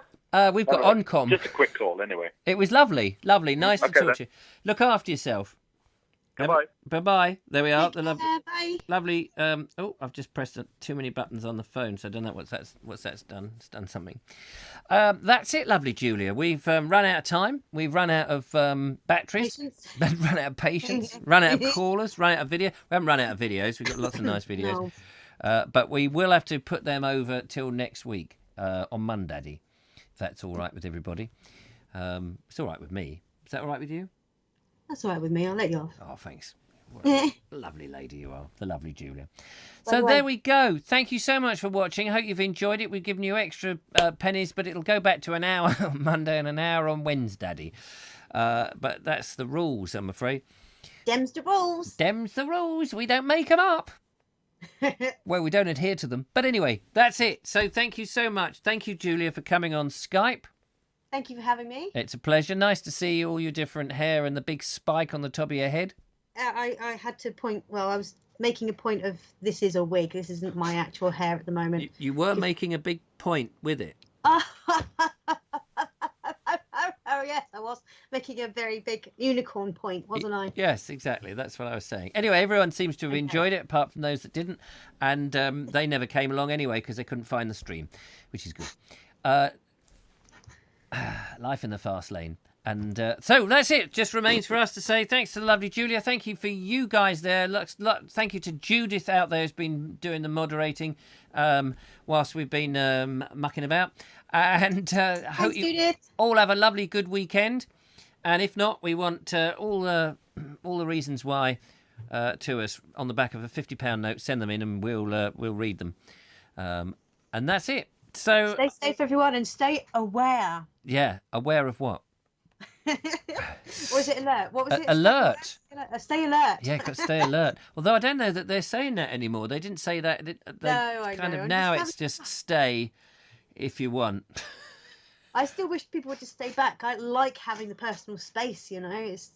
we've got Oncom. Just a quick call, anyway. It was lovely. Lovely. Nice to talk to you. Look after yourself. Goodbye. Bye-bye. There we are. The Bye. lovely. Oh, I've just pressed too many buttons on the phone, so I don't know what's that's done. It's done something. That's it, lovely Julia. We've run out of time. We've run out of batteries. Run out of patience. Run out of callers. Run out of video. We haven't run out of videos. We've got lots of nice videos. No. But we will have to put them over till next week on Monday, if that's all right with everybody. It's all right with me. Is that all right with you? That's all right with me. I'll let you off. Oh, thanks. What a lovely lady you are. The lovely Julia. So there we go. Thank you so much for watching. I hope you've enjoyed it. We've given you extra pennies, but it'll go back to an hour on Monday and an hour on Wednesday. But that's the rules, I'm afraid. Dem's the rules. Dem's the rules. We don't make them up. Well, we don't adhere to them. But anyway, that's it. So thank you so much. Thank you, Julia, for coming on Skype. Thank you for having me. It's a pleasure. Nice to see all your different hair and the big spike on the top of your head. I had to point. Well, I was making a point of this is a wig. This isn't my actual hair at the moment. You were making a big point with it. Oh yes, I was making a very big unicorn point, wasn't I? Yes, exactly. That's what I was saying. Anyway, everyone seems to have enjoyed it, apart from those that didn't, and they never came along anyway because they couldn't find the stream, which is good. Life in the fast lane. And so that's it. Just remains for us to say thanks to the lovely Julia. Thank you for you guys there. Thank you to Judith out there who's been doing the moderating whilst we've been mucking about. And hope you all have a lovely, good weekend. And if not, we want all the reasons why to us on the back of a £50 note. Send them in and we'll read them. And that's it. So stay safe, everyone, and stay aware. Yeah, aware of what? Or is it alert? What was it? Alert. Stay alert. Yeah, got to stay alert. Although I don't know that they're saying that anymore. They didn't say that. I know. Now it's just stay if you want. I still wish people would just stay back. I like having the personal space, you know. It's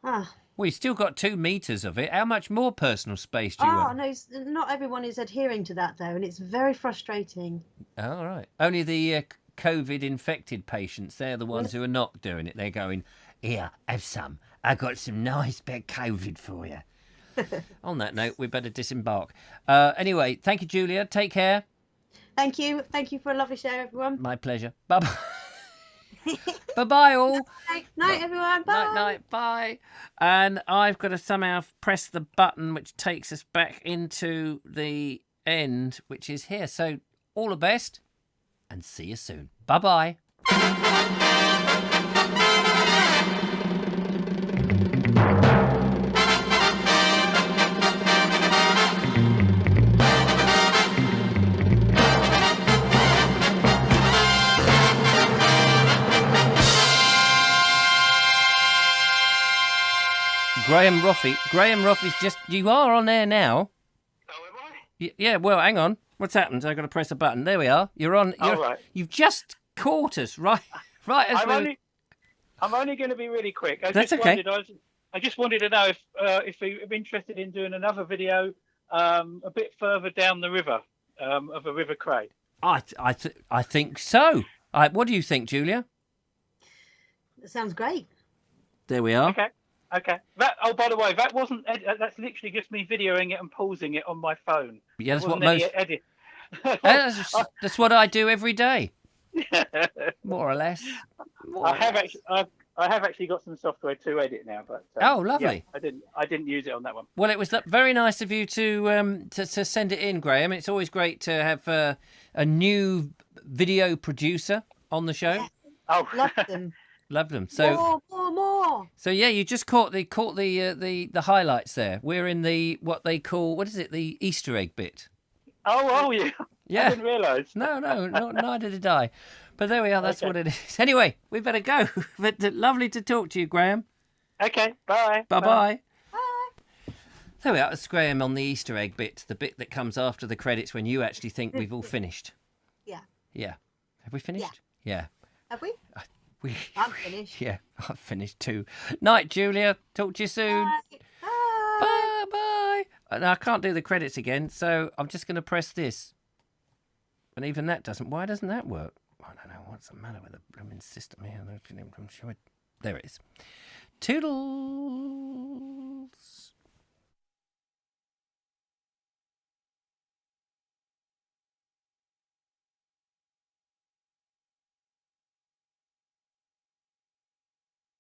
Well, you've still got 2 meters of it. How much more personal space do you want? No, not everyone is adhering to that, though, and it's very frustrating. All right. Only the COVID-infected patients, they're the ones who are not doing it. They're going, here, have some. I got some nice bit COVID for you. On that note, we better disembark. Anyway, thank you, Julia. Take care. Thank you. Thank you for a lovely show, everyone. My pleasure. Bye-bye. Bye-bye, all. Night, everyone. Bye. Night. Bye. And I've got to somehow press the button which takes us back into the end, which is here. So all the best and see you soon. Bye-bye. Graham Roffey's just... You are on air now. Oh, am I? Yeah, well, hang on. What's happened? I've got to press a button. There we are. You're on. Right. You've just caught us, right as I'm only going to be really quick. That's okay. I just wanted to know if you're interested in doing another video a bit further down the river of a river Cray. I think so. What do you think, Julia? That sounds great. There we are. Okay. By the way, that wasn't. That's literally just me videoing it and pausing it on my phone. Yeah, that's what most. That's what I do every day. More or less. I have actually got some software to edit now, but lovely. Yeah, I didn't use it on that one. Well, it was very nice of you to send it in, Graham. It's always great to have a new video producer on the show. Oh, love them. Love them. So more. So yeah, you just caught the highlights there. We're in what they call, what is it, the Easter egg bit. Oh yeah. Yeah. I didn't realise. No, neither did I. But there we are. That's what it is. Anyway, we better go. But lovely to talk to you, Graham. Okay. Bye. Bye. Bye. There we are. It's Graham on the Easter egg bit, the bit that comes after the credits when you actually think we've all finished. Yeah. Yeah. Have we finished? Yeah. Yeah. Have we? I'm finished. Yeah, I've finished too. Night, Julia. Talk to you soon. Bye. Bye. Bye, bye. And I can't do the credits again, so I'm just going to press this. And even that doesn't. Why doesn't that work? I don't know. What's the matter with the blooming system here? I'm sure there it is. Toodles.